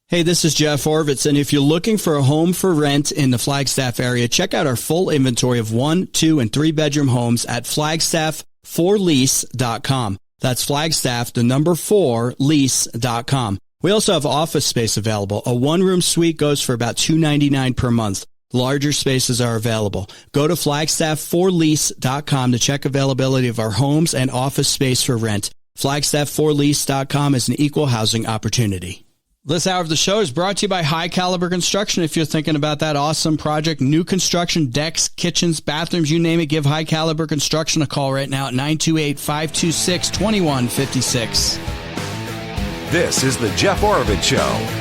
Hey, this is Jeff Oravits, and if you're looking for a home for rent in the Flagstaff area, check out our full inventory of 1, 2, and 3 bedroom homes at flagstaff4lease.com. That's Flagstaff, the number 4, lease.com. We also have office space available. A one-room suite goes for about $299 per month. Larger spaces are available. Go to flagstaff4lease.com to check availability of our homes and office space for rent. Flagstaff4lease.com is an equal housing opportunity. This hour of the show is brought to you by High Caliber Construction. If you're thinking about that awesome project, new construction, decks, kitchens, bathrooms, you name it, give High Caliber Construction a call right now at 928-526-2156. This is the Jeff Oravits Show.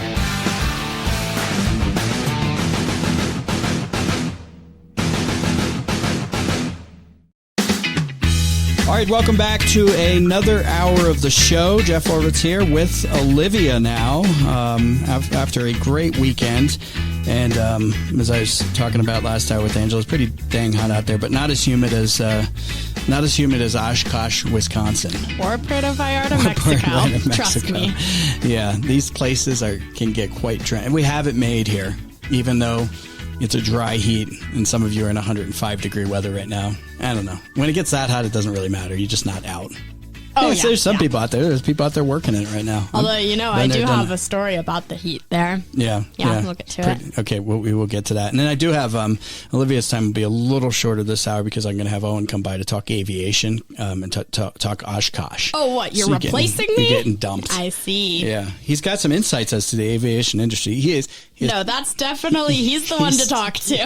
All right, welcome back to another hour of the show. Jeff Oravits here with Olivia now after a great weekend. And as I was talking about last hour with Angela, it's pretty dang hot out there, but not as humid as Oshkosh, Wisconsin. Or Puerto Vallarta, Mexico. Trust me. Yeah, these places can get quite dry. And we have it made here, even though it's a dry heat, and some of you are in 105-degree weather right now. I don't know. When it gets that hot, it doesn't really matter. You're just not out. Oh, yeah, there's some people out there. There's people out there working it right now. Although, I do have a story about the heat there. Yeah. We'll get to it. Okay, we will get to that. And then I do have Olivia's time will be a little shorter this hour because I'm going to have Owen come by to talk aviation and talk Oshkosh. Oh, what? You're replacing me? You're getting dumped. I see. Yeah. He's got some insights as to the aviation industry. No, that's definitely, he's the one to talk to.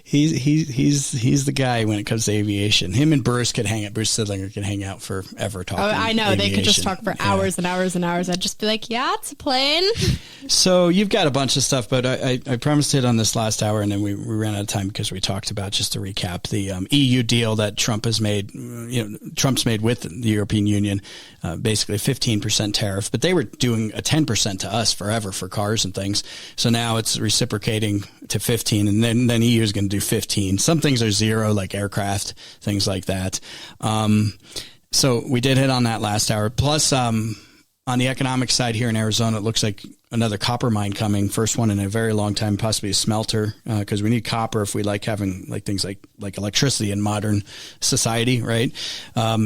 He's the guy when it comes to aviation. Him and Bruce Sidlinger could hang out forever talking. Oh, I know. Aviation. They could just talk for hours and hours and hours. I'd just be like, yeah, it's a plane. So you've got a bunch of stuff, but I promised it on this last hour, and then we ran out of time because we talked about, just to recap, the EU deal that Trump has made. Trump's made with the European Union, basically a 15% tariff, but they were doing a 10% to us forever for cars and things. So now it's reciprocating to 15, and then EU is going to do 15. Some things are zero, like aircraft, things like that. So we did hit on that last hour. Plus, on the economic side here in Arizona, it looks like another copper mine coming. First one in a very long time, possibly a smelter, because we need copper if we like having things like electricity in modern society, right?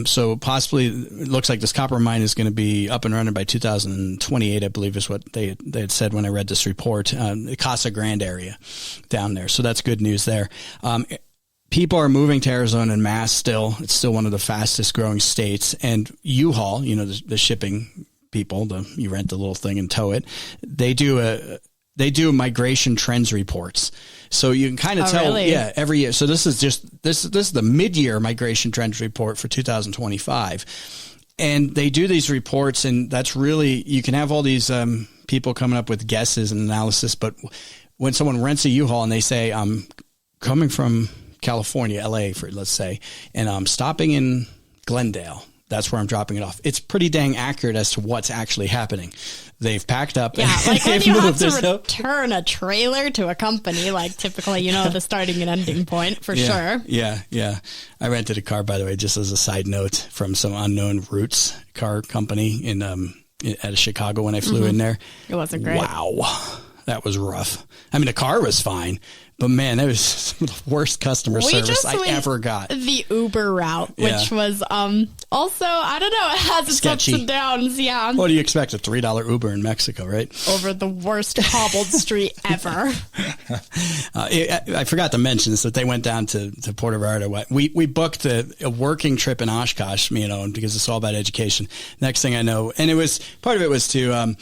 So possibly it looks like this copper mine is going to be up and running by 2028, I believe is what they had said when I read this report. The Casa Grande area down there. So that's good news there. People are moving to Arizona en masse still. It's still one of the fastest growing states. And U-Haul, the shipping people, you rent the little thing and tow it. They do migration trends reports. So you can kind of tell, really? Yeah, every year. So this is the mid-year migration trends report for 2025. And they do these reports, and that's really, you can have all these people coming up with guesses and analysis, but when someone rents a U-Haul and they say, I'm coming from California, LA, let's say, and I'm stopping in Glendale, that's where I'm dropping it off. It's pretty dang accurate as to what's actually happening. They've packed up. Yeah, like when you have to return a trailer to a company, like typically, the starting and ending point for sure. Yeah. I rented a car, by the way, just as a side note, from some unknown Roots car company out of Chicago when I flew in there. It wasn't great. Wow. That was rough. I mean, the car was fine, but man, that was some of the worst customer service I ever got. The Uber route, which was also, I don't know, it has its sketchy ups and downs. Yeah. What do you expect? A $3 Uber in Mexico, right? Over the worst cobbled street ever. I forgot to mention this, that they went down to Puerto Vallarta. We booked a working trip in Oshkosh, me and Owen, because it's all about education. Next thing I know, and part of it was to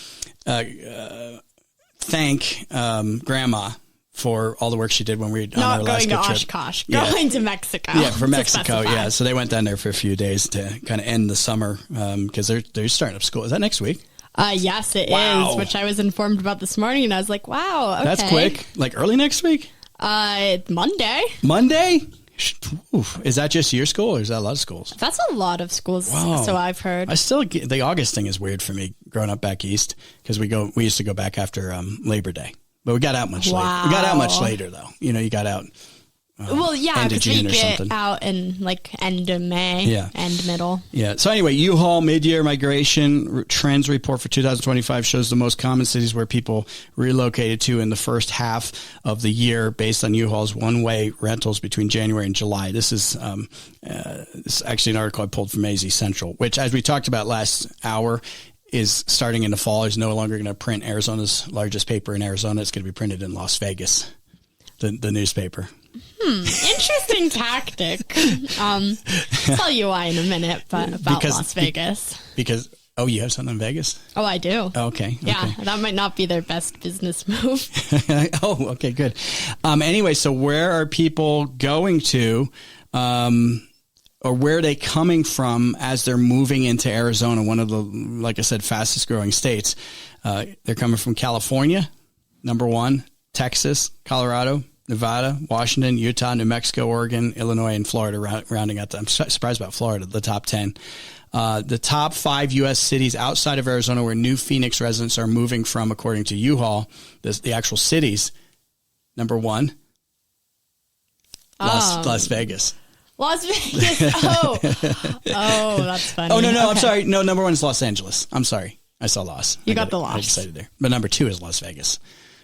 thank Grandma for all the work she did when we were on our Alaska trip. Not going to Oshkosh, going to Mexico. Yeah, for Mexico, yeah. So they went down there for a few days to kind of end the summer because they're starting up school. Is that next week? Yes, it is, which I was informed about this morning, and I was like, wow, okay. That's quick. Like early next week? Monday. Monday? Oof. Is that just your school, or is that a lot of schools? That's a lot of schools, so I've heard. The August thing is weird for me growing up back east because we used to go back after Labor Day. But we got out much later. We got out much later, though. You got out end of June or something. Out in end of May, end middle. Yeah. So anyway, U-Haul mid-year migration trends report for 2025 shows the most common cities where people relocated to in the first half of the year based on U-Haul's one-way rentals between January and July. This is actually an article I pulled from AZ Central, which, as we talked about last hour, is starting in the fall. Is no longer going to print Arizona's largest paper in Arizona. It's going to be printed in Las Vegas, the newspaper. Interesting tactic. I'll tell you why in a minute, but about Las Vegas. Because, you have something in Vegas? Oh, I do. Okay. Yeah, that might not be their best business move. Okay, good. Anyway, so where are people going to, or where are they coming from as they're moving into Arizona, one of the, like I said, fastest growing states? They're coming from California, number one, Texas, Colorado, Nevada, Washington, Utah, New Mexico, Oregon, Illinois, and Florida rounding out. I'm surprised about Florida, the top 10. The top 5 U.S. cities outside of Arizona where new Phoenix residents are moving from, according to U-Haul, the actual cities. Number 1, Las Vegas. Las Vegas. Oh, that's funny. Oh, no, okay. I'm sorry. No, number 1 is Los Angeles. I'm sorry. I saw Los. You got the I Los. excited there. But number 2 is Las Vegas.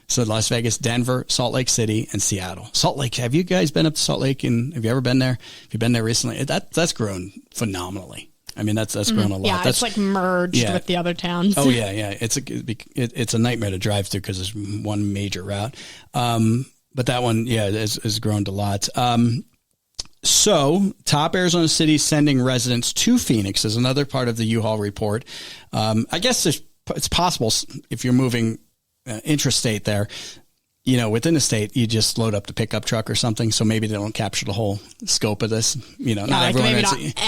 So Las Vegas, Denver, Salt Lake City, and Seattle. Salt Lake. Have you guys been up to Salt Lake? And have you ever been there? Have you been there recently? That's grown phenomenally. I mean, that's grown a lot. Yeah, That's it's like merged with the other towns. Oh yeah. It's a nightmare to drive through because there's one major route. But that one, has grown a lot. So, top Arizona cities sending residents to Phoenix is another part of the U-Haul report. I guess it's possible if you're moving intrastate there, within the state, you just load up the pickup truck or something. So maybe they don't capture the whole scope of this. Not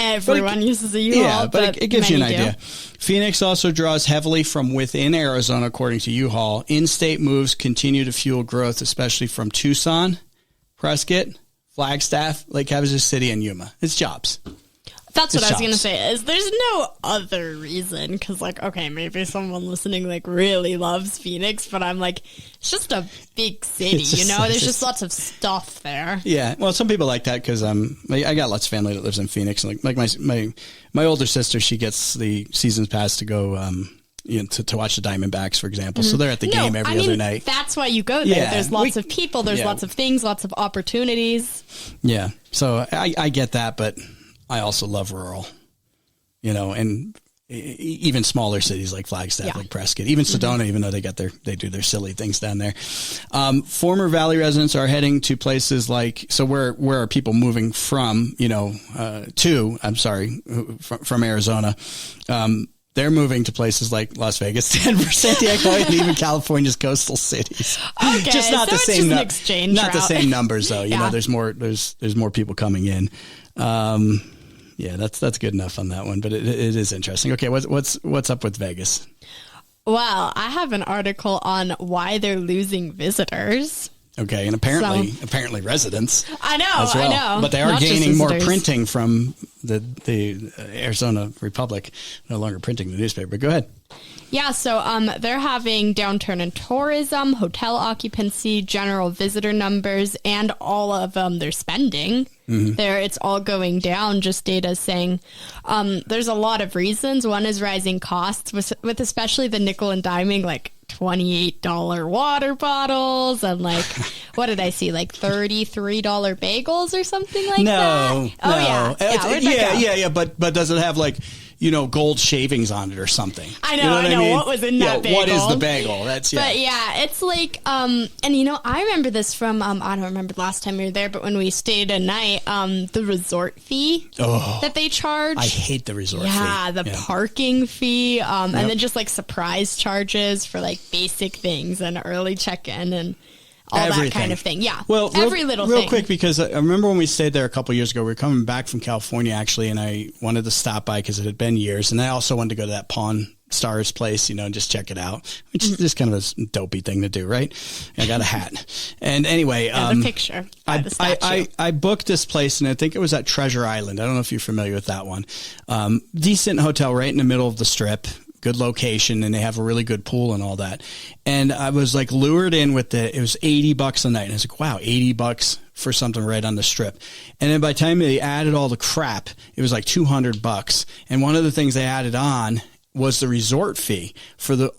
everyone uses a U-Haul. Yeah, but it gives you an idea. Phoenix also draws heavily from within Arizona, according to U-Haul. In-state moves continue to fuel growth, especially from Tucson, Prescott, Flagstaff, Lake Havasu City, and Yuma. It's jobs. That's what I was going to say. There's no other reason because, maybe someone listening really loves Phoenix, but I'm like, it's just a big city. There's just lots of stuff there. Yeah, well, some people like that because I got lots of family that lives in Phoenix. Like my older sister, she gets the season's pass to go. To watch the Diamondbacks, for example. So they're at the game every other night. That's why you go there. Yeah, there's lots of people. There's lots of things, lots of opportunities. Yeah. So I get that, but I also love rural, and even smaller cities like Flagstaff, like Prescott, even Sedona, even though they do their silly things down there. Former Valley residents are heading to places where are people moving from, from Arizona. They're moving to places like Las Vegas, Denver, San Diego, and even California's coastal cities. Okay, just not so the same. Just an exchange not route. the same numbers though. There's more. There's more people coming in. That's good enough on that one. But it is interesting. Okay, what's up with Vegas? Well, I have an article on why they're losing visitors. Okay, and apparently residents. I know, as well. I know. But they are Not gaining more visitors. printing from the Arizona Republic, no longer printing the newspaper. But go ahead. Yeah, so they're having downturn in tourism, hotel occupancy, general visitor numbers, and all of their spending. Mm-hmm. It's all going down. Just data saying there's a lot of reasons. One is rising costs, with especially the nickel and diming, $28 water bottles and what did I see, $33 bagels or something like that? No. Yeah. But does it have gold shavings on it or something? I know. What was in that bagel? What is the bagel? That's But it's I remember this from I don't remember the last time we were there, but when we stayed a night, the resort fee that they charge. I hate the resort fee. Yeah, the parking fee, and then just surprise charges for basic things and early check-in and all that kind of thing. Yeah. Well, every little thing. Real quick, because I remember when we stayed there a couple of years ago, we were coming back from California, actually, and I wanted to stop by because it had been years. And I also wanted to go to that Pawn Stars place, and just check it out, which is just kind of a dopey thing to do, right? I got a hat. And anyway, the picture. I booked this place, and I think it was at Treasure Island. I don't know if you're familiar with that one. Decent hotel right in the middle of the Strip. Good location, and they have a really good pool and all that. And I was lured in with it was $80 a night. And I was like, wow, $80 for something right on the Strip. And then by the time they added all the crap, it was $200. And one of the things they added on was the resort fee for the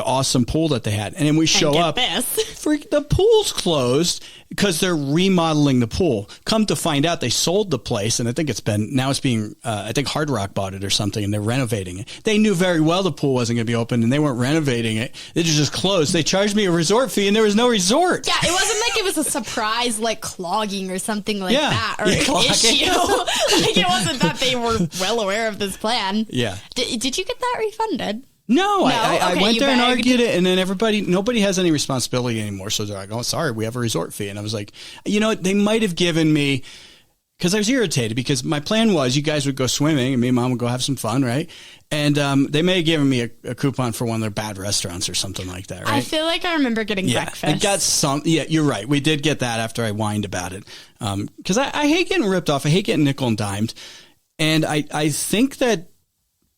awesome pool that they had. And then we show up, the pool's closed because they're remodeling the pool. Come to find out, they sold the place, and I think it's being I think Hard Rock bought it or something, and they're renovating it. They knew very well the pool wasn't going to be open, and they weren't renovating it. They just closed. They charged me a resort fee, and there was no resort. Yeah, it wasn't like it was a surprise clogging or something that, or an issue. It wasn't that they were well aware of this plan. Yeah. Did you get that refunded? No, I went there and argued it, and then nobody has any responsibility anymore. So they're like, oh, sorry, we have a resort fee. And I was like, they might have given me, because I was irritated, because my plan was you guys would go swimming and me and Mom would go have some fun, right? And they may have given me a coupon for one of their bad restaurants or something like that, right? I feel like I remember getting breakfast. I got you're right. We did get that after I whined about it. Because I hate getting ripped off. I hate getting nickel and dimed. And I think that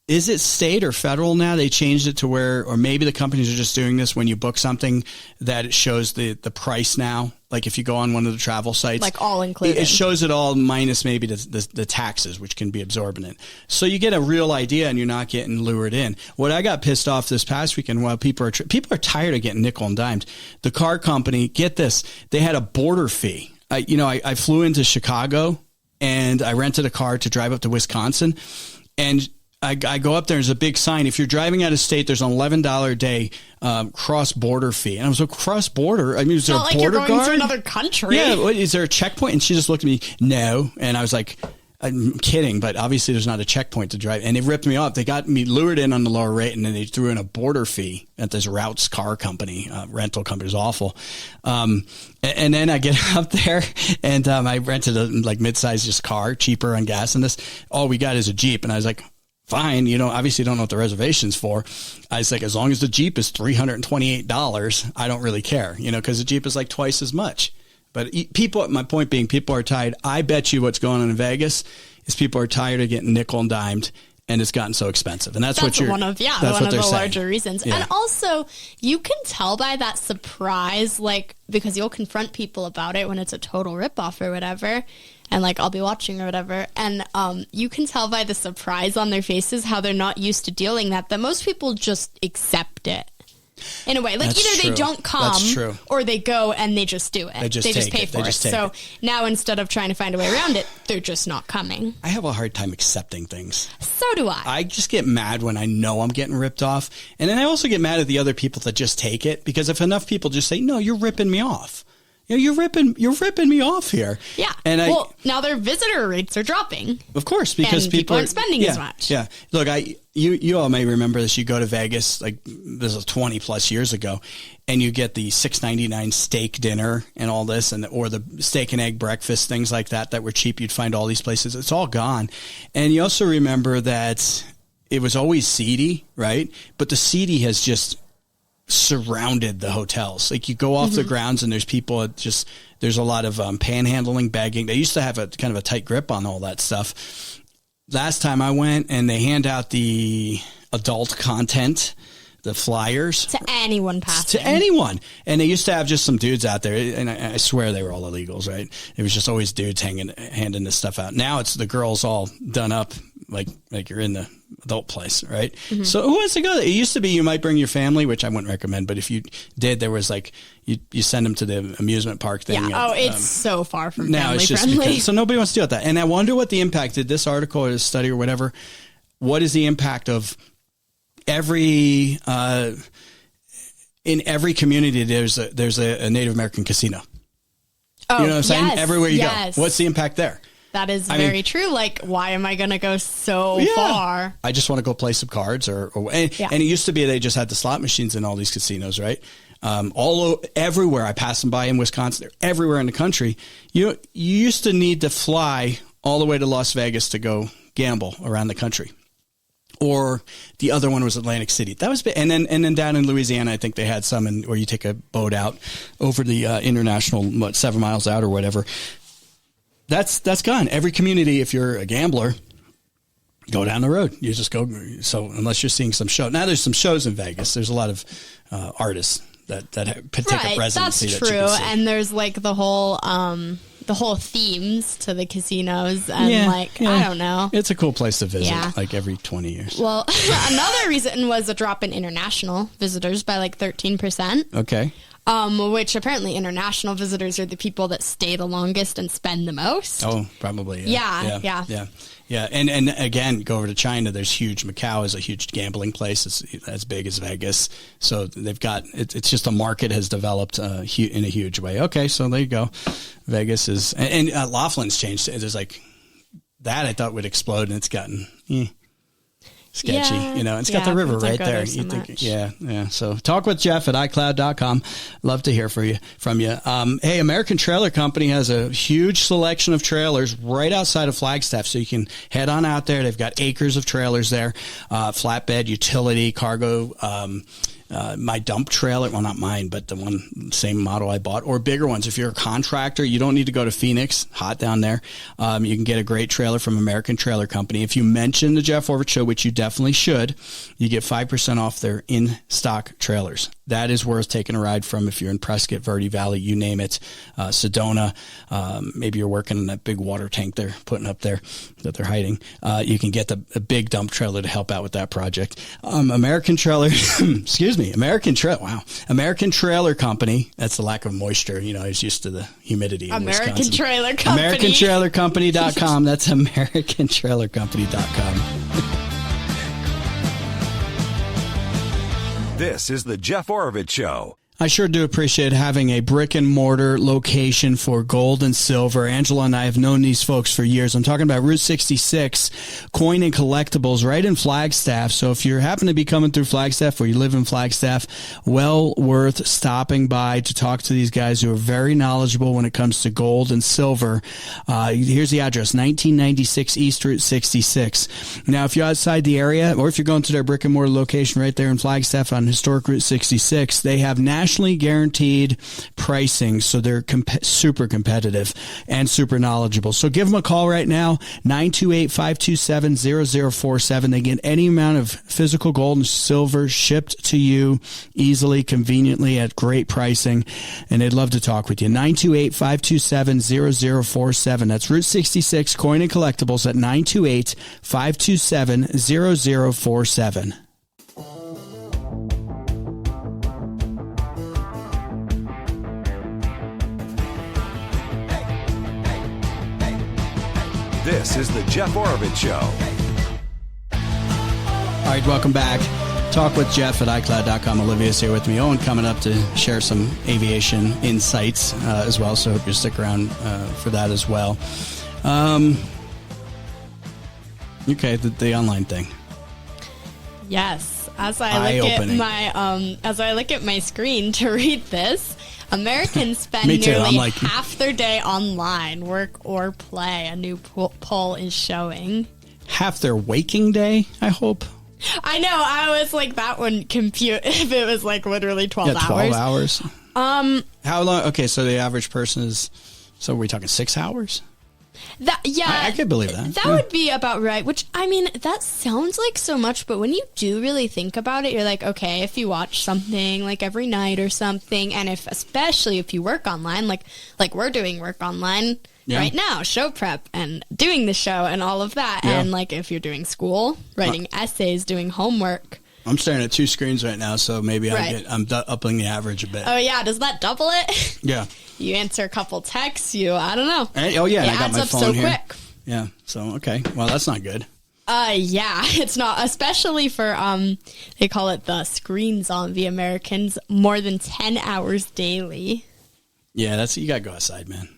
is it state or federal now? They changed it to where, or maybe the companies are just doing this when you book something that it shows the price now. Like if you go on one of the travel sites, like all included, it shows it all minus maybe the taxes, which can be exorbitant. So you get a real idea and you're not getting lured in. What I got pissed off this past weekend, while people are tired of getting nickel and dimed. The car company, get this, they had a border fee. I flew into Chicago and I rented a car to drive up to Wisconsin, and I go up there. There's a big sign. If you're driving out of state, there's an $11 a day cross-border fee. And I was like, cross-border? I mean, is there a border guard? It's not like you're going guard? to another country. Yeah. Is there a checkpoint? And she just looked at me, no. And I was like, I'm kidding, but obviously there's not a checkpoint to drive. And they ripped me off. They got me lured in on the lower rate, and then they threw in a border fee at this Routes car company, rental company. It was awful. And then I get up there, and I rented a mid-sized just car, cheaper on gas and this. All we got is a Jeep. And I was like, fine, obviously don't know what the reservation's for. I was like, as long as the Jeep is $328, I don't really care, because the Jeep is like twice as much. But my point being, people are tired. I bet you what's going on in Vegas is people are tired of getting nickel and dimed, and it's gotten so expensive. And that's what one of the larger reasons. Yeah. And also, you can tell by that surprise, because you'll confront people about it when it's a total ripoff or whatever. And I'll be watching or whatever. And you can tell by the surprise on their faces how they're not used to dealing that most people just accept it. In a way, either true. they don't come or they go and they just do it. They just pay for it. So now instead of trying to find a way around it, they're just not coming. I have a hard time accepting things. So do I. I just get mad when I know I'm getting ripped off. And then I also get mad at the other people that just take it, because if enough people just say, no, you're ripping me off. You're ripping me off here. Yeah. And now their visitor rates are dropping. Of course, because people aren't spending as much. Yeah. Look, you all may remember this. You go to Vegas, this was 20 plus years ago, and you get the $6.99 steak dinner and all this, or the steak and egg breakfast, things like that were cheap. You'd find all these places. It's all gone. And you also remember that it was always seedy, right? But the seedy has just surrounded the hotels. You go off the grounds and there's people there's a lot of panhandling, begging. They used to have a kind of a tight grip on all that stuff. Last time I went, and they hand out the adult content, the flyers to anyone passing. To anyone. And they used to have just some dudes out there, and I swear they were all illegals, right? It was just always dudes handing this stuff out. Now it's the girls all done up like you're in the adult place, right? Mm-hmm. So who wants to go there? It used to be you might bring your family, which I wouldn't recommend, but if you did, there was you send them to the amusement park thing. Yeah. It's so far from now family it's just friendly. So nobody wants to deal with that. And I wonder what the impact did this article or this study or whatever. What is the impact of in every community? There's a Native American casino. Oh, you know what I'm saying? Yes, Everywhere you go. What's the impact there? That is very true. Why am I going to go so far? I just want to go play some cards and it used to be they just had the slot machines in all these casinos, right? Everywhere I pass them by in Wisconsin, they're everywhere in the country. You used to need to fly all the way to Las Vegas to go gamble around the country. Or the other one was Atlantic City. That was, and then down in Louisiana, I think they had some, where you take a boat out over the international, 7 miles out or whatever. That's gone. Every community, if you're a gambler, go down the road. You just go. So unless you're seeing some show, now there's some shows in Vegas. There's a lot of artists that take up residency. That's true. And there's the whole themes to the casinos, and I don't know. It's a cool place to visit. Every 20 years. Well, another reason was a drop in international visitors by 13%. Okay. Which apparently international visitors are the people that stay the longest and spend the most. Oh, probably. Yeah. And again, go over to China. There's huge. Macau is a huge gambling place. It's as big as Vegas. So they've got, it's just a market has developed in a huge way. Okay. So there you go. Vegas is, and Laughlin's changed. There's that I thought would explode, and it's gotten, sketchy, it's got the river right there. You think, So talk with Jeff at iCloud.com. Love to hear from you. Hey, American Trailer Company has a huge selection of trailers right outside of Flagstaff. So you can head on out there. They've got acres of trailers there, flatbed, utility, cargo, my dump trailer, well, not mine, but the same model I bought, or bigger ones. If you're a contractor, you don't need to go to Phoenix, hot down there. You can get a great trailer from American Trailer Company. If you mention the Jeff Orbit Show, which you definitely should, you get 5% off their in-stock trailers. That is worth taking a ride from if you're in Prescott, Verde Valley, you name it, Sedona. Maybe you're working in that big water tank they're putting up there that they're hiding. You can get a big dump trailer to help out with that project. American Trailer, American Trailer Company. That's the lack of moisture. I was used to the humidity in American Wisconsin. Trailer Company. AmericanTrailerCompany.com. That's AmericanTrailerCompany.com. This is the Jeff Orbit Show. I sure do appreciate having a brick and mortar location for gold and silver. Angela and I have known these folks for years. I'm talking about Route 66, Coin and Collectibles right in Flagstaff. So if you happen to be coming through Flagstaff or you live in Flagstaff, well worth stopping by to talk to these guys who are very knowledgeable when it comes to gold and silver. Here's the address, 1996 East Route 66. Now, if you're outside the area or if you're going to their brick and mortar location right there in Flagstaff on historic Route 66, they have nationally guaranteed pricing, so they're super competitive and super knowledgeable. So give them a call right now, 928-527-0047. They get any amount of physical gold and silver shipped to you easily, conveniently at great pricing, and they'd love to talk with you. 928-527-0047. That's Route 66, Coin and Collectibles at 928-527-0047. This is the Jeff Orbit Show. All right, welcome back. Talk with Jeff at iCloud.com. Olivia's here with me. Owen coming up to share some aviation insights as well, so hope you stick around for that as well. Okay, the online thing. Yes, as I look at my screen to read this, Americans spend nearly half their day online, work or play. A new poll is showing. Half their waking day, I hope. I know. I was like, that wouldn't compute if it was like literally 12 hours. 12 hours. How long? Okay, so the average person is, so are we talking 6 hours? I could believe that. That would be about right, which, I mean, that sounds like so much, but when you do really think about it, you're like, okay, if you watch something like every night or something, and especially if you work online, like we're doing work online right now, show prep and doing the show and all of that, and like if you're doing school, writing essays, doing homework. I'm staring at two screens right now, so maybe I'm upping the average a bit. Oh, yeah. Does that double it? Yeah. You answer a couple texts, I don't know. And I got my phone so here. Quick. Yeah. So, okay. Well, that's not good. Yeah, it's not, especially for, they call it the screen zombie Americans, more than 10 hours daily. Yeah, you got to go outside, man.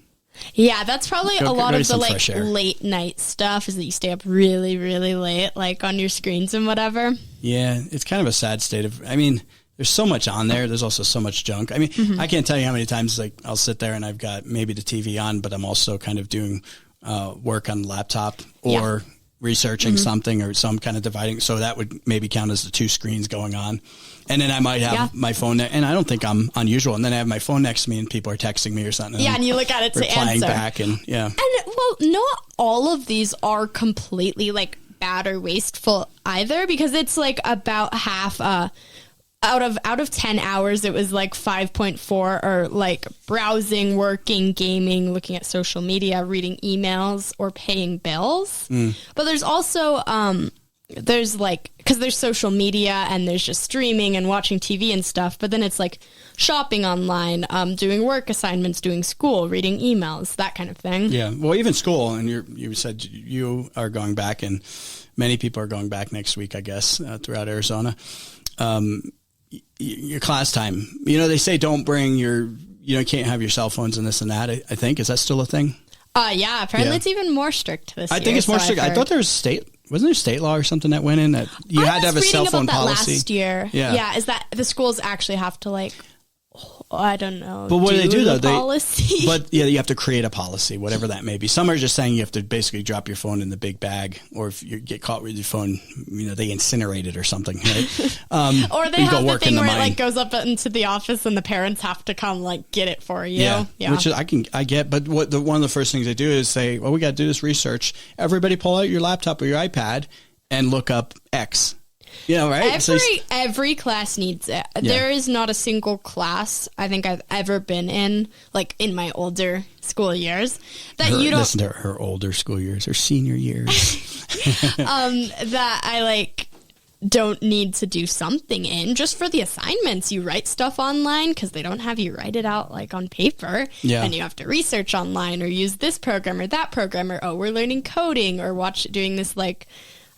Yeah, that's probably a lot of the late night stuff, is that you stay up really, really late, like on your screens and whatever. Yeah, it's kind of a sad state of, I mean, there's so much on there. There's also so much junk. I mean, I can't tell you how many times like I'll sit there and I've got maybe the TV on, but I'm also kind of doing work on the laptop or researching something or some kind of dividing. So that would maybe count as the two screens going on. And then I might have my phone there, and I don't think I'm unusual. And then I have my phone next to me, and people are texting me or something. Yeah, and you look at it to replying answer. Back, and well, not all of these are completely like bad or wasteful either, because it's like about half. Out of 10 hours, it was like 5.4 are like browsing, working, gaming, looking at social media, reading emails, or paying bills. But there's also there's like, because there's social media and there's just streaming and watching TV and stuff, but then it's like shopping online, doing work assignments, doing school, reading emails, that kind of thing. Yeah, well, even school, and you said you are going back, and many people are going back next week, I guess, throughout Arizona. Your class time, they say don't bring you can't have your cell phones and this and that. I think, is that still a thing? Yeah, apparently it's even more strict this year. I think it's more strict. I thought there was wasn't there state law or something that went in that you had to have a cell phone policy last year? Yeah, is that the schools actually have to like I don't know. But what do they do though? Policy. But yeah, you have to create a policy, whatever that may be. Some are just saying you have to basically drop your phone in the big bag, or if you get caught with your phone, they incinerate it or something, right? Or they have the thing where it like goes up into the office and the parents have to come like get it for you. Yeah. Which is, I get, but one of the first things they do is say, well, we got to do this research. Everybody pull out your laptop or your iPad and look up X. Right? Every class needs it. Yeah. There is not a single class I think I've ever been in, like in my older school years, that you don't listen to her older school years, her senior years. That I like don't need to do something in just for the assignments. You write stuff online because they don't have you write it out like on paper. Yeah. And you have to research online or use this program or that program, or we're learning coding or doing this like,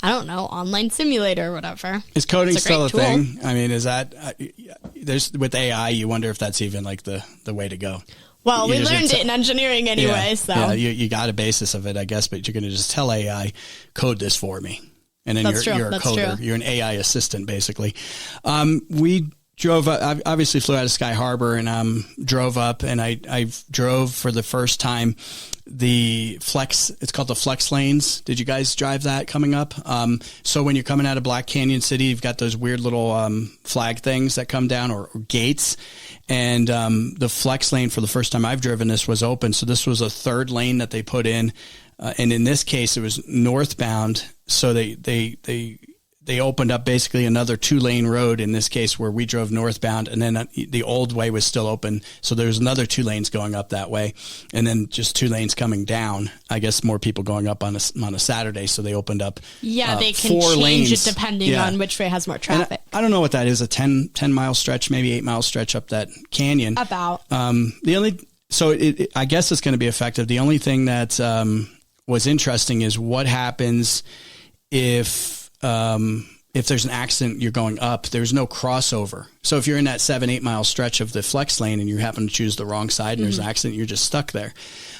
I don't know, online simulator or whatever. Is coding still a thing? I mean, is that there's with AI? You wonder if that's even like the way to go. Well, we learned it in engineering anyway, so you got a basis of it, I guess. But you're going to just tell AI, code this for me, and then you're a coder. True. You're an AI assistant, basically. We drove. Obviously flew out of Sky Harbor and drove up, and I drove for the first time the flex. It's called the flex lanes. Did you guys drive that coming up? So when you're coming out of Black Canyon City, you've got those weird little flag things that come down, or gates. And the flex lane for the first time I've driven this was open. So this was a third lane that they put in. And in this case, it was northbound. So they opened up basically another 2-lane road in this case where we drove northbound, and then the old way was still open. So there was another 2 lanes going up that way, and then just 2 lanes coming down. I guess more people going up on a Saturday. So they opened up they can 4 change lanes. It depending on which way has more traffic. I don't know what that is, a 10 mile stretch, maybe 8-mile stretch up that canyon. About. I guess it's going to be effective. The only thing that was interesting is what happens if there's an accident, you're going up, there's no crossover. So if you're in that 7-8 mile stretch of the flex lane and you happen to choose the wrong side and there's an accident, you're just stuck there.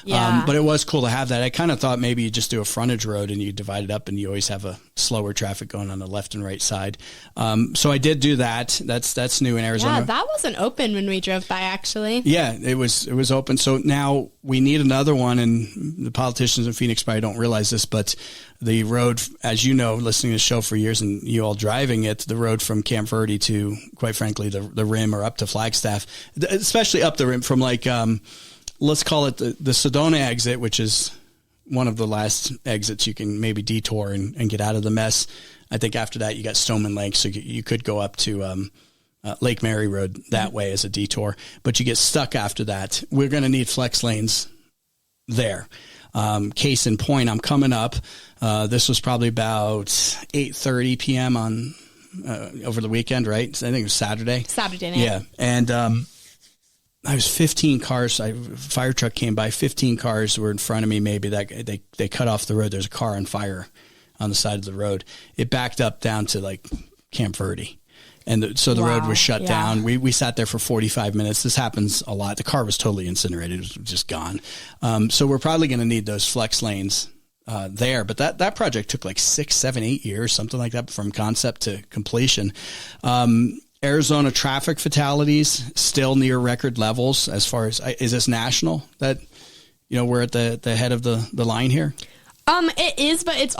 Yeah. But it was cool to have that. I kind of thought maybe you just do a frontage road and you divide it up and you always have a slower traffic going on the left and right side. So I did do that. That's new in Arizona. Yeah, that wasn't open when we drove by, actually. Yeah, it was open. So now we need another one, and the politicians in Phoenix probably don't realize this, but the road, as you know, listening to the show for years and you all driving it, the road from Camp Verde to, quite frankly, the rim or up to Flagstaff, especially up the rim from like, let's call it the Sedona exit, which is one of the last exits you can maybe detour and get out of the mess. I think after that you got Stoneman Lake, so you could go up to Lake Mary Road that way as a detour, but you get stuck after that. We're going to need flex lanes there. Case in point, I'm coming up. This was probably about 8:30 p.m. on over the weekend, right? I think it was Saturday. Saturday night. Yeah, and I was 15 cars. Fire truck came by. 15 cars were in front of me. Maybe that they cut off the road. There's a car on fire on the side of the road. It backed up down to like Camp Verde. And so the road was shut down. We sat there for 45 minutes. This happens a lot. The car was totally incinerated. It was just gone. So we're probably going to need those flex lanes there. But that project took like 6, 7, 8 years, something like that, from concept to completion. Arizona traffic fatalities still near record levels as far as, is this national that, we're at the head of the line here? It is, but it's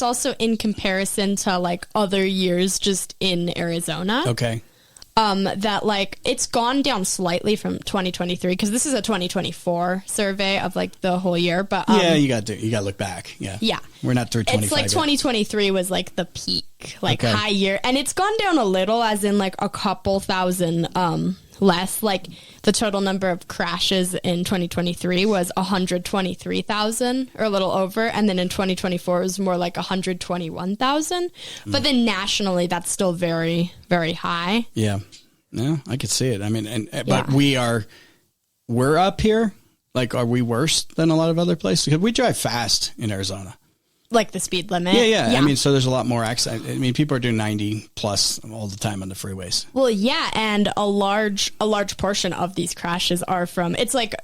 also in comparison to like other years just in Arizona. Okay. That like it's gone down slightly from 2023 because this is a 2024 survey of like the whole year. But you got to look back. Yeah. We're not through 25. It's like 2023 was like the peak, like high year, and it's gone down a little, as in like a couple thousand less. Like the total number of crashes in 2023 was 123,000 or a little over, and then in 2024 it was more like 121,000. But then nationally, that's still very, very high. Yeah, I could see it. I mean, but we're up here. Like, are we worse than a lot of other places? Because we drive fast in Arizona. Like the speed limit. Yeah. I mean, so there's a lot more accidents. I mean, people are doing 90 plus all the time on the freeways. Well, yeah, and a large portion of these crashes are from. It's like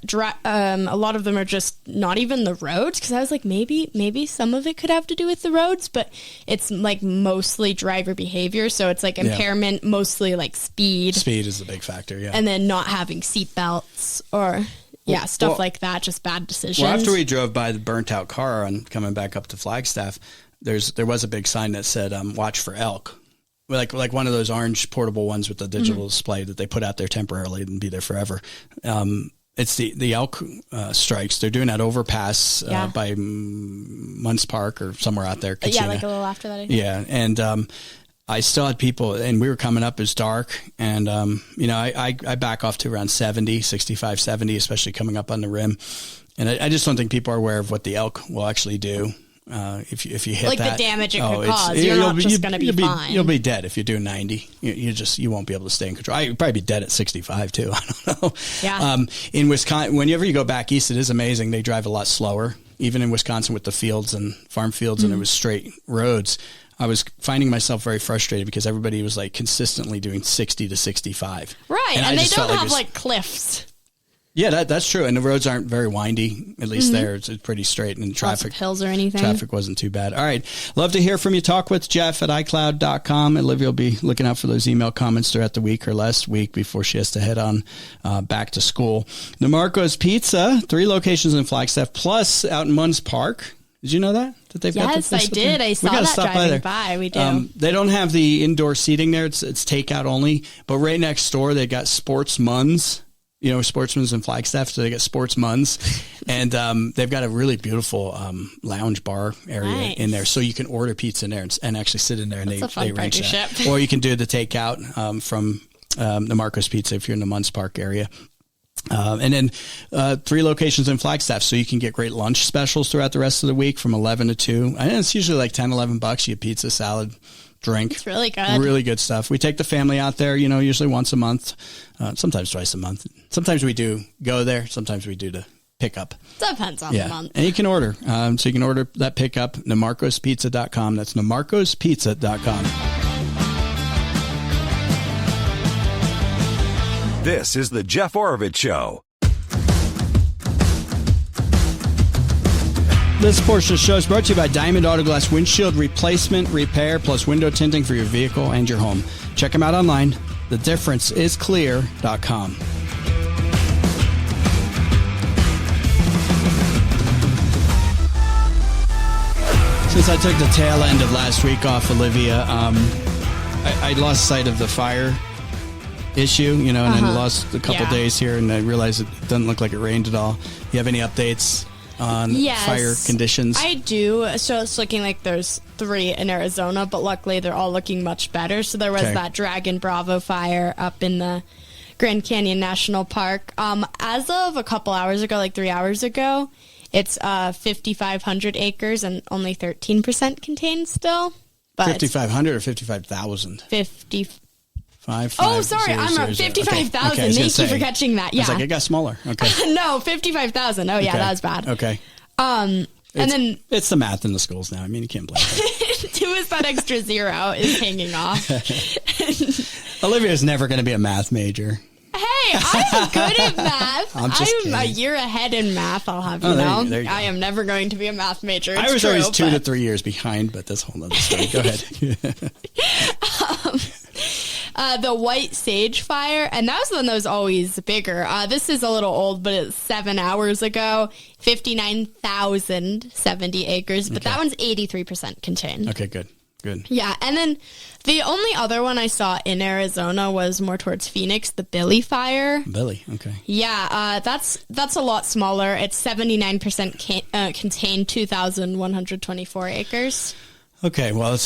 a lot of them are just not even the roads. Because I was like, maybe some of it could have to do with the roads, but it's like mostly driver behavior. So it's like impairment, mostly like speed. Speed is the big factor. Yeah, and then not having seatbelts or. Yeah, stuff like that, just bad decisions. Well, after we drove by the burnt out car and coming back up to Flagstaff, there was a big sign that said, watch for elk. Like one of those orange portable ones with the digital display that they put out there temporarily and be there forever. It's the elk strikes. They're doing that overpass by Munns Park or somewhere out there. Yeah, like a little after that, I think. Yeah, and I still had people, and we were coming up, it was dark, and, I back off to around 65, 70, especially coming up on the rim. And I just don't think people are aware of what the elk will actually do. If you hit like that, the damage it could cause, you're not just going to be fine. You'll be dead if you do 90. You won't be able to stay in control. You'll probably be dead at 65 too. I don't know. Yeah. In Wisconsin, whenever you go back east, it is amazing. They drive a lot slower. Even in Wisconsin with the fields and farm fields, and it was straight roads. I was finding myself very frustrated because everybody was like consistently doing 60 to 65. Right. And they don't have like cliffs. Yeah, that's true. And the roads aren't very windy, at least there. It's pretty straight, and traffic. Lots of hills or anything. Traffic wasn't too bad. All right. Love to hear from you. Talk with Jeff at iCloud.com. Olivia will be looking out for those email comments throughout the week or last week before she has to head on back to school. DeMarco's Pizza, 3 locations in Flagstaff, plus out in Munns Park. Did you know that they've got Yes, I did. I saw that driving by. We do. They don't have the indoor seating there. It's takeout only. But right next door, they got Sports Munns. Sportsman's in Flagstaff, so they got Sports Munns. And they've got a really beautiful lounge bar area in there. So you can order pizza in there and actually sit in there, and they arrange that. Or you can do the takeout from DeMarco's Pizza if you're in the Munns Park area. And then 3 locations in Flagstaff, so you can get great lunch specials throughout the rest of the week from 11 to 2. And it's usually like $10, $11. You get pizza, salad, drink. It's really good. Really good stuff. We take the family out there, usually once a month, sometimes twice a month. Sometimes we do go there. Sometimes we do the pickup. Depends on the month. And you can order. So you can order that pickup, namarcospizza.com. That's namarcospizza.com. This is the Jeff Orovitz Show. This portion of the show is brought to you by Diamond Auto Glass Windshield Replacement, Repair, plus window tinting for your vehicle and your home. Check them out online. thedifferenceisclear.com. Since I took the tail end of last week off, Olivia, I lost sight of the fire issue, and then lost a couple days here, and I realized it doesn't look like it rained at all. You have any updates on fire conditions? I do. So it's looking like there's 3 in Arizona, but luckily they're all looking much better. So there was that Dragon Bravo fire up in the Grand Canyon National Park. As of a couple hours ago, like 3 hours ago, it's 5,500 acres and only 13% contained still. 5,500 or 55,000? 55. Oh, sorry, I'm wrong. 55,000. Okay, Thank you for catching that. Yeah, I was like, it got smaller. Okay. No, 55,000. Oh, yeah, that was bad. Okay. And then it's the math in the schools now. I mean, you can't blame it. Who is that extra 0 is hanging off? Olivia's never going to be a math major. Hey, I'm good at math. I'm kidding. A year ahead in math, I'll have you know. There you go. I am never going to be a math major. It's I was always 2 to 3 years behind, but that's a whole other story. Go ahead. The White Sage Fire, and that was the one that was always bigger. This is a little old, but it's 7 hours ago. 59,070 acres, but that one's 83% contained. Okay, good. Yeah, and then the only other one I saw in Arizona was more towards Phoenix, the Billy Fire. Billy, okay. Yeah, that's a lot smaller. It's 79% contained, 2,124 acres. Okay, well,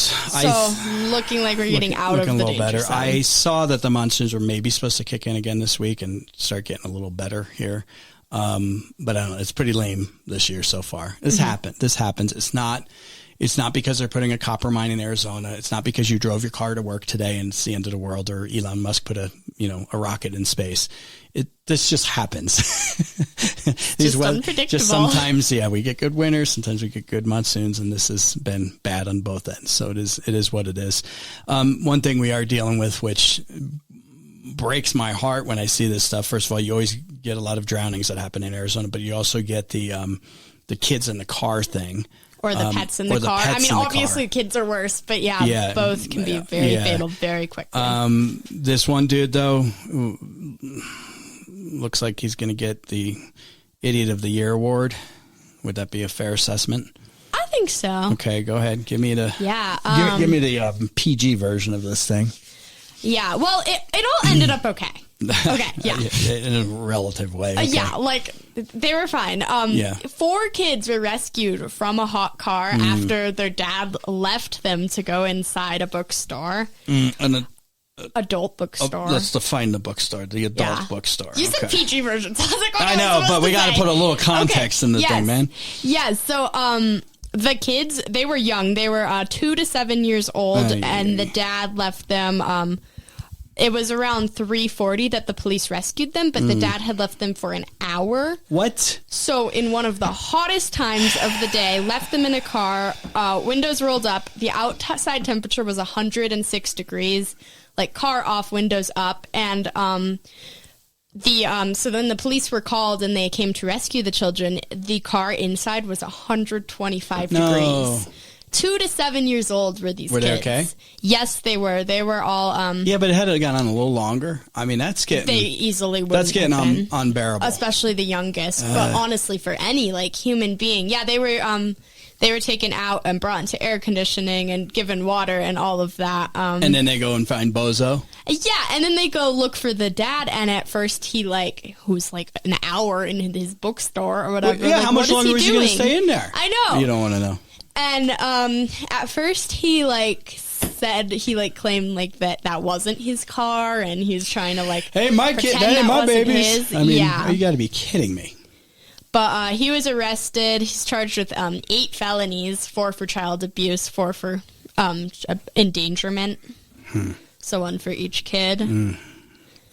looking like we're getting out of the danger better. zone. I saw that the monsoons were maybe supposed to kick in again this week and start getting a little better here. But I don't know. It's pretty lame this year so far. This happens. It's not because they're putting a copper mine in Arizona. It's not because you drove your car to work today and it's the end of the world, or Elon Musk put a a rocket in space. This just happens. Just unpredictable. Just sometimes, we get good winters. Sometimes we get good monsoons, and this has been bad on both ends. So it is what it is. One thing we are dealing with, which breaks my heart when I see this stuff. First of all, you always get a lot of drownings that happen in Arizona, but you also get the kids in the car thing. Or the pets in the car. I mean, obviously kids are worse, but both can be very fatal very quickly. This one dude, though, looks like he's going to get the Idiot of the Year award. Would that be a fair assessment? I think so. Okay, go ahead. Give me the give me the PG version of this thing. Yeah, well, it all ended up okay. Okay, yeah. In a relative way. Okay. They were fine. 4 kids were rescued from a hot car after their dad left them to go inside a bookstore. Adult bookstore. Let's define the bookstore, the adult bookstore. You said PG version. So I was like, I know, but we got to put a little context in the thing, man. Yes, so the kids, they were young. They were 2 to 7 years old, and the dad left them. It was around 3:40 that the police rescued them, but the dad had left them for an hour. What? So in one of the hottest times of the day, left them in a car, windows rolled up. The outside temperature was 106 degrees, like car off, windows up. And so then the police were called and they came to rescue the children. The car inside was 125 degrees. 2 to 7 years old were these kids. Were they okay? Yes, they were. They were all... but it had to have gone on a little longer. I mean, that's getting... They easily would. That's getting unbearable. Especially the youngest. But honestly, for any, human being. Yeah, they were taken out and brought into air conditioning and given water and all of that. And then they go and find Bozo? Yeah, and then they go look for the dad, and at first he, who's an hour in his bookstore or whatever. Well, how much longer was he going to stay in there? I know. You don't want to know. And at first he said he claimed that wasn't his car, and he was trying to hey, my kid, hey, my babies. I mean, you got to be kidding me. But he was arrested. He's charged with 8 felonies, 4 for child abuse, 4 for endangerment. So 1 for each kid.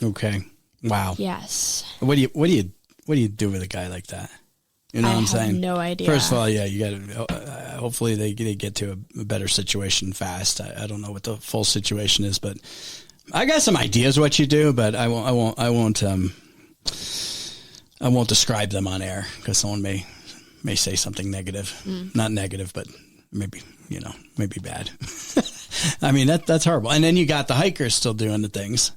Okay. Wow. Yes. What do you do with a guy like that? You know what I'm saying? I have no idea. First of all, you got to. Hopefully, they get to a better situation fast. I don't know what the full situation is, but I got some ideas what you do, but I won't describe them on air because someone may say something negative. Not negative, but maybe bad. I mean that's horrible. And then you got the hikers still doing the things.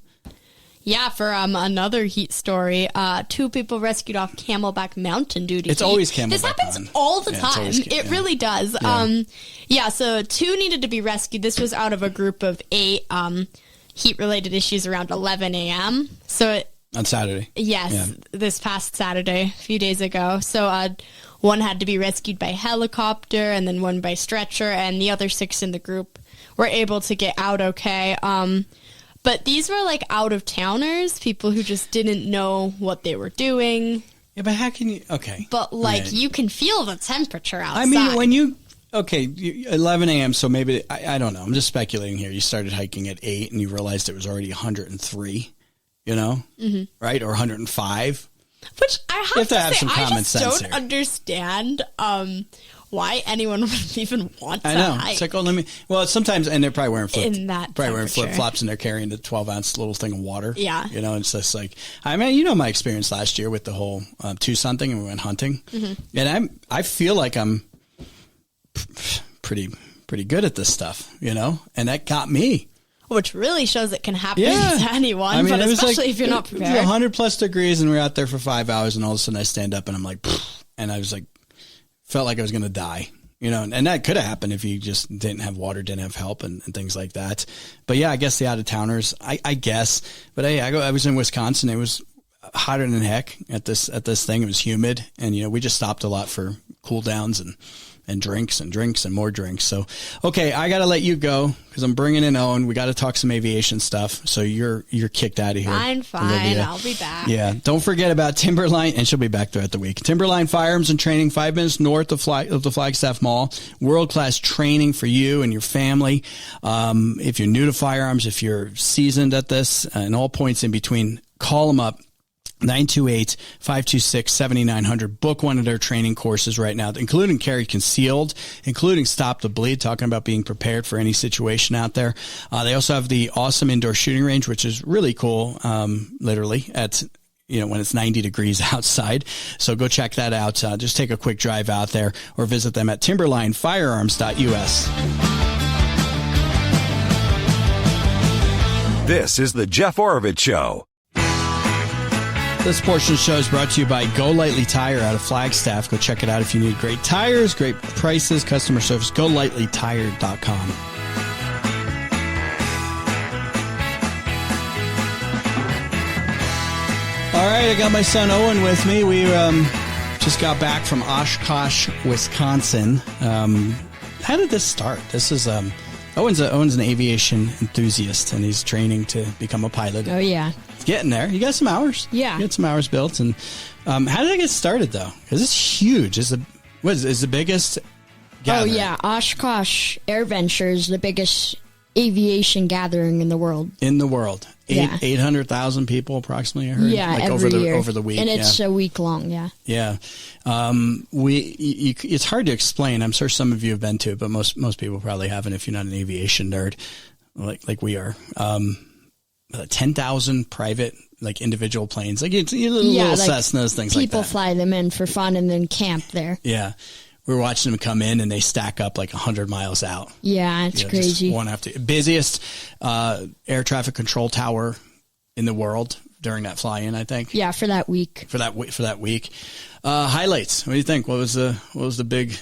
Yeah, for another heat story, 2 people rescued off Camelback Mountain due to It's heat. always Camelback. This happens all the time. It really does. Yeah. So 2 needed to be rescued. This was out of a group of 8 heat-related issues around 11 a.m. On Saturday. Yes, this past Saturday, a few days ago. So 1 had to be rescued by helicopter, and then 1 by stretcher, and the other 6 in the group were able to get out okay. But these were out-of-towners, people who just didn't know what they were doing. Yeah, but how can you... Okay. But, you can feel the temperature outside. I mean, when you... Okay, 11 a.m., so maybe... I don't know. I'm just speculating here. You started hiking at 8, and you realized it was already 103, right? Or 105. Which I have to have say, some common sense don't here. Understand why anyone would even want to hike. I know. hike. It's let me... Well, sometimes... And they're probably wearing wearing flip-flops, and they're carrying the 12-ounce little thing of water. Yeah. It's just I mean, my experience last year with the whole Tucson thing, and we went hunting. And I feel like I'm pretty good at this stuff, and that got me. Which really shows it can happen to anyone, I mean, but especially if you're not prepared. 100 plus degrees, and we're out there for 5 hours, and all of a sudden I stand up and I'm like, and I was felt like I was going to die, and that could have happened if you just didn't have water, didn't have help, and things like that. But yeah, I guess the out of towners, I guess. But hey, I was in Wisconsin. It was hotter than heck at this thing. It was humid, and we just stopped a lot for cool downs and and drinks and drinks and more drinks. So, okay, I got to let you go because I'm bringing in Owen. We got to talk some aviation stuff. So you're kicked out of here. Fine. Olivia. I'll be back. Yeah. Don't forget about Timberline, and she'll be back throughout the week. Timberline Firearms and Training, 5 minutes north of the Flagstaff Mall. World-class training for you and your family. If you're new to firearms, if you're seasoned at this, and all points in between, call them up. 928-526-7900. Book one of their training courses right now, including carry concealed, including stop the bleed, talking about being prepared for any situation out there. They also have the awesome indoor shooting range, which is really cool, literally at, when it's 90 degrees outside. So go check that out. Just take a quick drive out there or visit them at timberlinefirearms.us. This is the Jeff Oravits Show. This portion of the show is brought to you by Go Lightly Tire out of Flagstaff. Go check it out if you need great tires, great prices, customer service. GoLightlyTire.com. All right, I got my son Owen with me. We just got back from Oshkosh, Wisconsin. How did this start? This is Owen's an aviation enthusiast, and he's training to become a pilot. Oh, yeah. Getting there. You got some hours. Yeah. You got some hours built. And how did I get started, though? Because it's huge. Is the biggest gathering? Oh, yeah. Oshkosh Air Venture is the biggest aviation gathering in the world. In the world. Yeah. 800,000 people approximately, I heard. Yeah, like every year. over the week. And it's a week long, yeah. Yeah. It's hard to explain. I'm sure some of you have been to it, but most people probably haven't if you're not an aviation nerd like we are. 10,000 private, like individual planes, like it's little like Cessnas, things like that. People fly them in for fun and then camp there. Yeah. We were watching them come in and they stack up like 100 miles out. Yeah, it's crazy. One after busiest air traffic control tower in the world during that fly-in, I think. Yeah, for that week. For that week. Highlights. What do you think? What was the big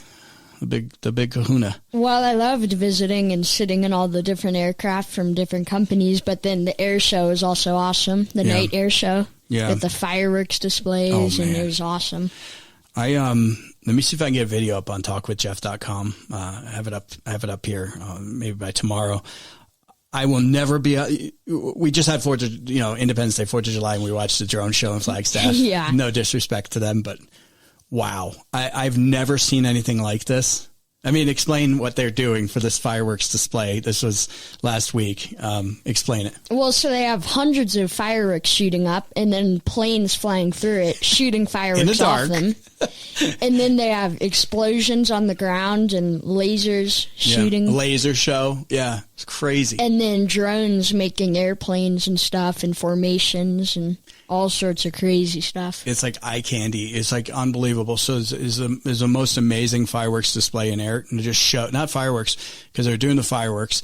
kahuna? Well, I loved visiting and sitting in all the different aircraft from different companies, but then the air show is also awesome. The night air show with the fireworks displays, and it was awesome. Let me see if I can get a video up on talkwithjeff.com. I have it up here, maybe by tomorrow. I will never be. We just had Independence Day, 4th of July, and we watched the drone show in Flagstaff. Yeah. No disrespect to them, but wow, I've never seen anything like this. I mean, explain what they're doing for this fireworks display. This was last week. Explain it. Well, so they have hundreds of fireworks shooting up and then planes flying through it, shooting fireworks off them. And then they have explosions on the ground and lasers shooting. Laser show. Yeah, it's crazy. And then drones making airplanes and stuff and formations and all sorts of crazy stuff. It's like eye candy. It's like unbelievable. So is the most amazing fireworks display in air, and just show, not fireworks, because they're doing the fireworks.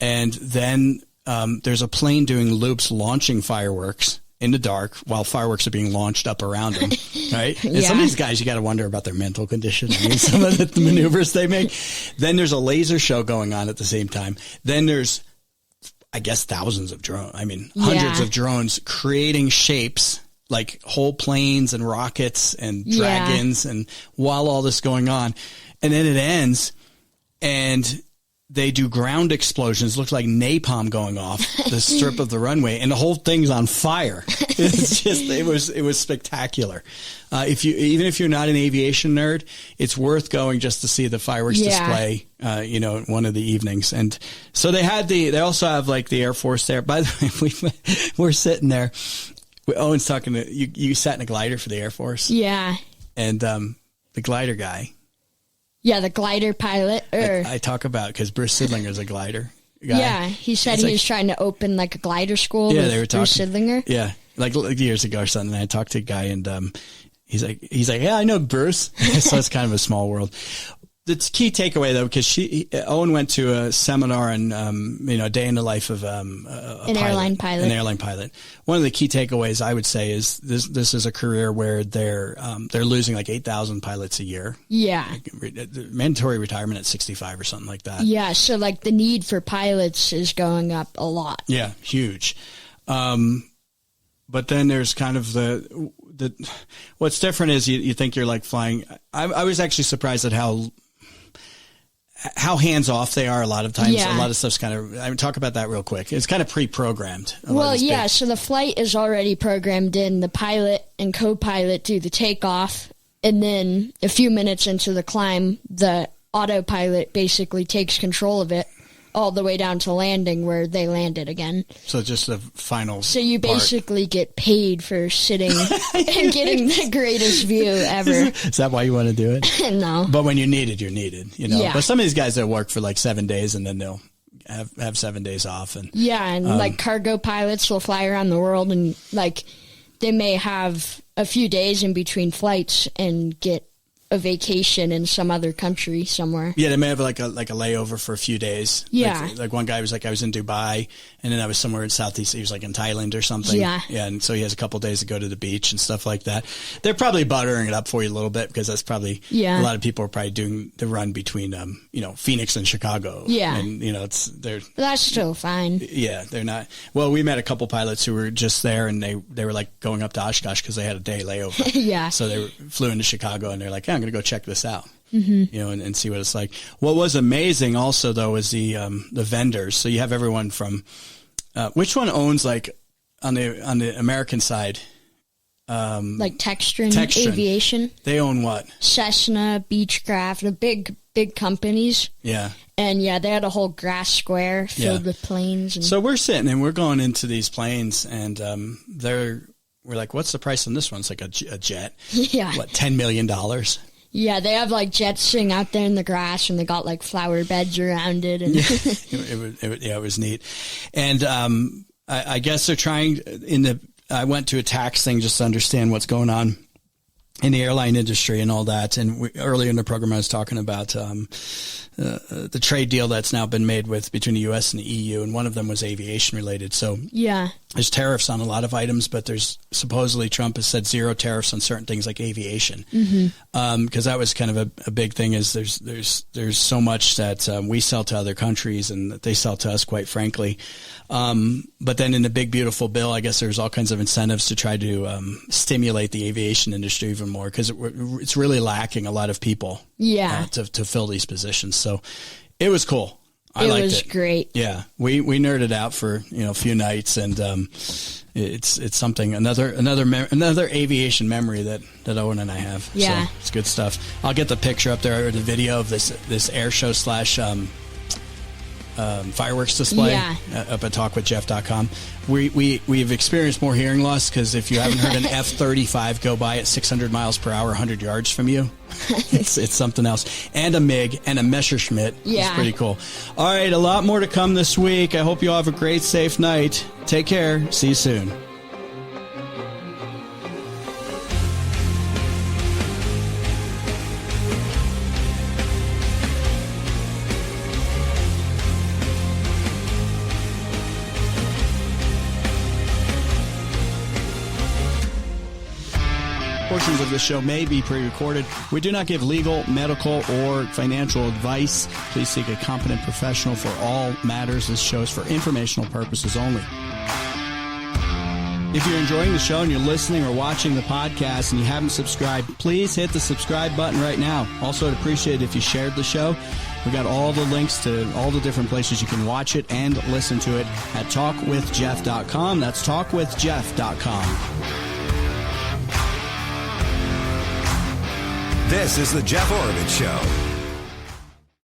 And then there's a plane doing loops launching fireworks in the dark while fireworks are being launched up around them, right? And some of these guys, you got to wonder about their mental condition. I mean, some of the maneuvers they make. Then there's a laser show going on at the same time. Then there's, I guess, thousands of drones. I mean, hundreds of drones creating shapes like whole planes and rockets and dragons, and while all this going on. And then it ends and they do ground explosions, look like napalm going off the strip of the runway, and the whole thing's on fire. It's just, it was spectacular. Even if you're not an aviation nerd, it's worth going just to see the fireworks display, one of the evenings. And so they also have like the Air Force there. By the way, we're sitting there. Owen's talking to you. You sat in a glider for the Air Force. Yeah. And, the glider guy. Yeah, the glider pilot. I talk about, because Bruce Sidlinger's a glider guy. Yeah, he said he was trying to open like a glider school with they were talking, Bruce Sidlinger. Yeah, like years ago or something. I talked to a guy and he's like, yeah, I know Bruce. So it's kind of a small world. The key takeaway, though, because Owen went to a seminar and a day in the life of an airline pilot. One of the key takeaways I would say is this is a career where they're losing like 8,000 pilots a year. Yeah, mandatory retirement at 65 or something like that. Yeah, so like the need for pilots is going up a lot. Yeah, huge. But then there's kind of the what's different is you think you're like flying. I was actually surprised at how how hands off they are a lot of times. Yeah. A lot of stuff's kind of, I mean, talk about that real quick. It's kind of pre-programmed. Well, yeah, so the flight is already programmed in. The pilot and co-pilot do the takeoff, and then a few minutes into the climb, the autopilot basically takes control of it all the way down to landing where they landed again. So just the final So you part. basically get paid for sitting and getting the greatest view ever. Is that why you want to do it? No. But when you're needed, you're needed, you know. Yeah. But some of these guys that work for like 7 days and then they'll have 7 days off. And Yeah, and like cargo pilots will fly around the world, and like they may have a few days in between flights and get a vacation in some other country somewhere. yeah, they may have like a layover for a few days. Yeah. Like one guy was like, I was in Dubai and then I was somewhere in Southeast. He was like in Thailand or something. Yeah. Yeah. And so he has a couple days to go to the beach and stuff like that. They're probably buttering it up for you a little bit because that's probably, Yeah. a lot of people are probably doing the run between, Phoenix and Chicago. Yeah. And, they're That's still fine. Yeah, they're not. Well, we met a couple pilots who were just there, and they were like going up to Oshkosh because they had a day layover. Yeah. So they flew into Chicago, and they're like, "Yeah, I'm going to go check this out, and see what it's like." What was amazing also though is the vendors. So you have everyone from which one owns like on the American side. Like Textron, Textron. Aviation, They own what? Cessna, Beechcraft, the big companies. Yeah. And yeah, they had a whole grass square filled Yeah. with planes. And So we're sitting and we're going into these planes, and we're like, "What's the price on this one?" It's like a jet. yeah. What, $10 million? Yeah, they have like jets sitting out there in the grass, and they got like flower beds around it. And It was neat. And I guess they're trying I went to a tax thing just to understand what's going on in the airline industry and all that. And earlier in the program, I was talking about the trade deal that's now been made between the U.S. and the EU, and one of them was aviation related. So yeah, there's tariffs on a lot of items, but there's supposedly Trump has said 0 tariffs on certain things like aviation. Because that was kind of a big thing. Is there's so much that we sell to other countries and that they sell to us, quite frankly. But then in the big beautiful bill, I guess there's all kinds of incentives to try to stimulate the aviation industry even more, because it's really lacking a lot of people. Yeah. To fill these positions. So it was cool. I it liked was it. great. Yeah, we nerded out for a few nights, and it's something another aviation memory that Owen and I have. Yeah, so it's good stuff. I'll get the picture up there or the video of this air show / fireworks display up at talkwithjeff.com. We've experienced more hearing loss because if you haven't heard an F-35 go by at 600 miles per hour 100 yards from you, it's something else. And a MiG and a Messerschmitt. Yeah. It's pretty cool. All right, a lot more to come this week. I hope you all have a great, safe night. Take care. See you soon. Portions of this show may be pre-recorded. We do not give legal, medical, or financial advice. Please seek a competent professional for all matters. This show is for informational purposes only. If you're enjoying the show and you're listening or watching the podcast and you haven't subscribed, please hit the subscribe button right now. Also, I'd appreciate it if you shared the show. We got all the links to all the different places you can watch it and listen to it at talkwithjeff.com. That's talkwithjeff.com. This is the Jeff Oravich Show.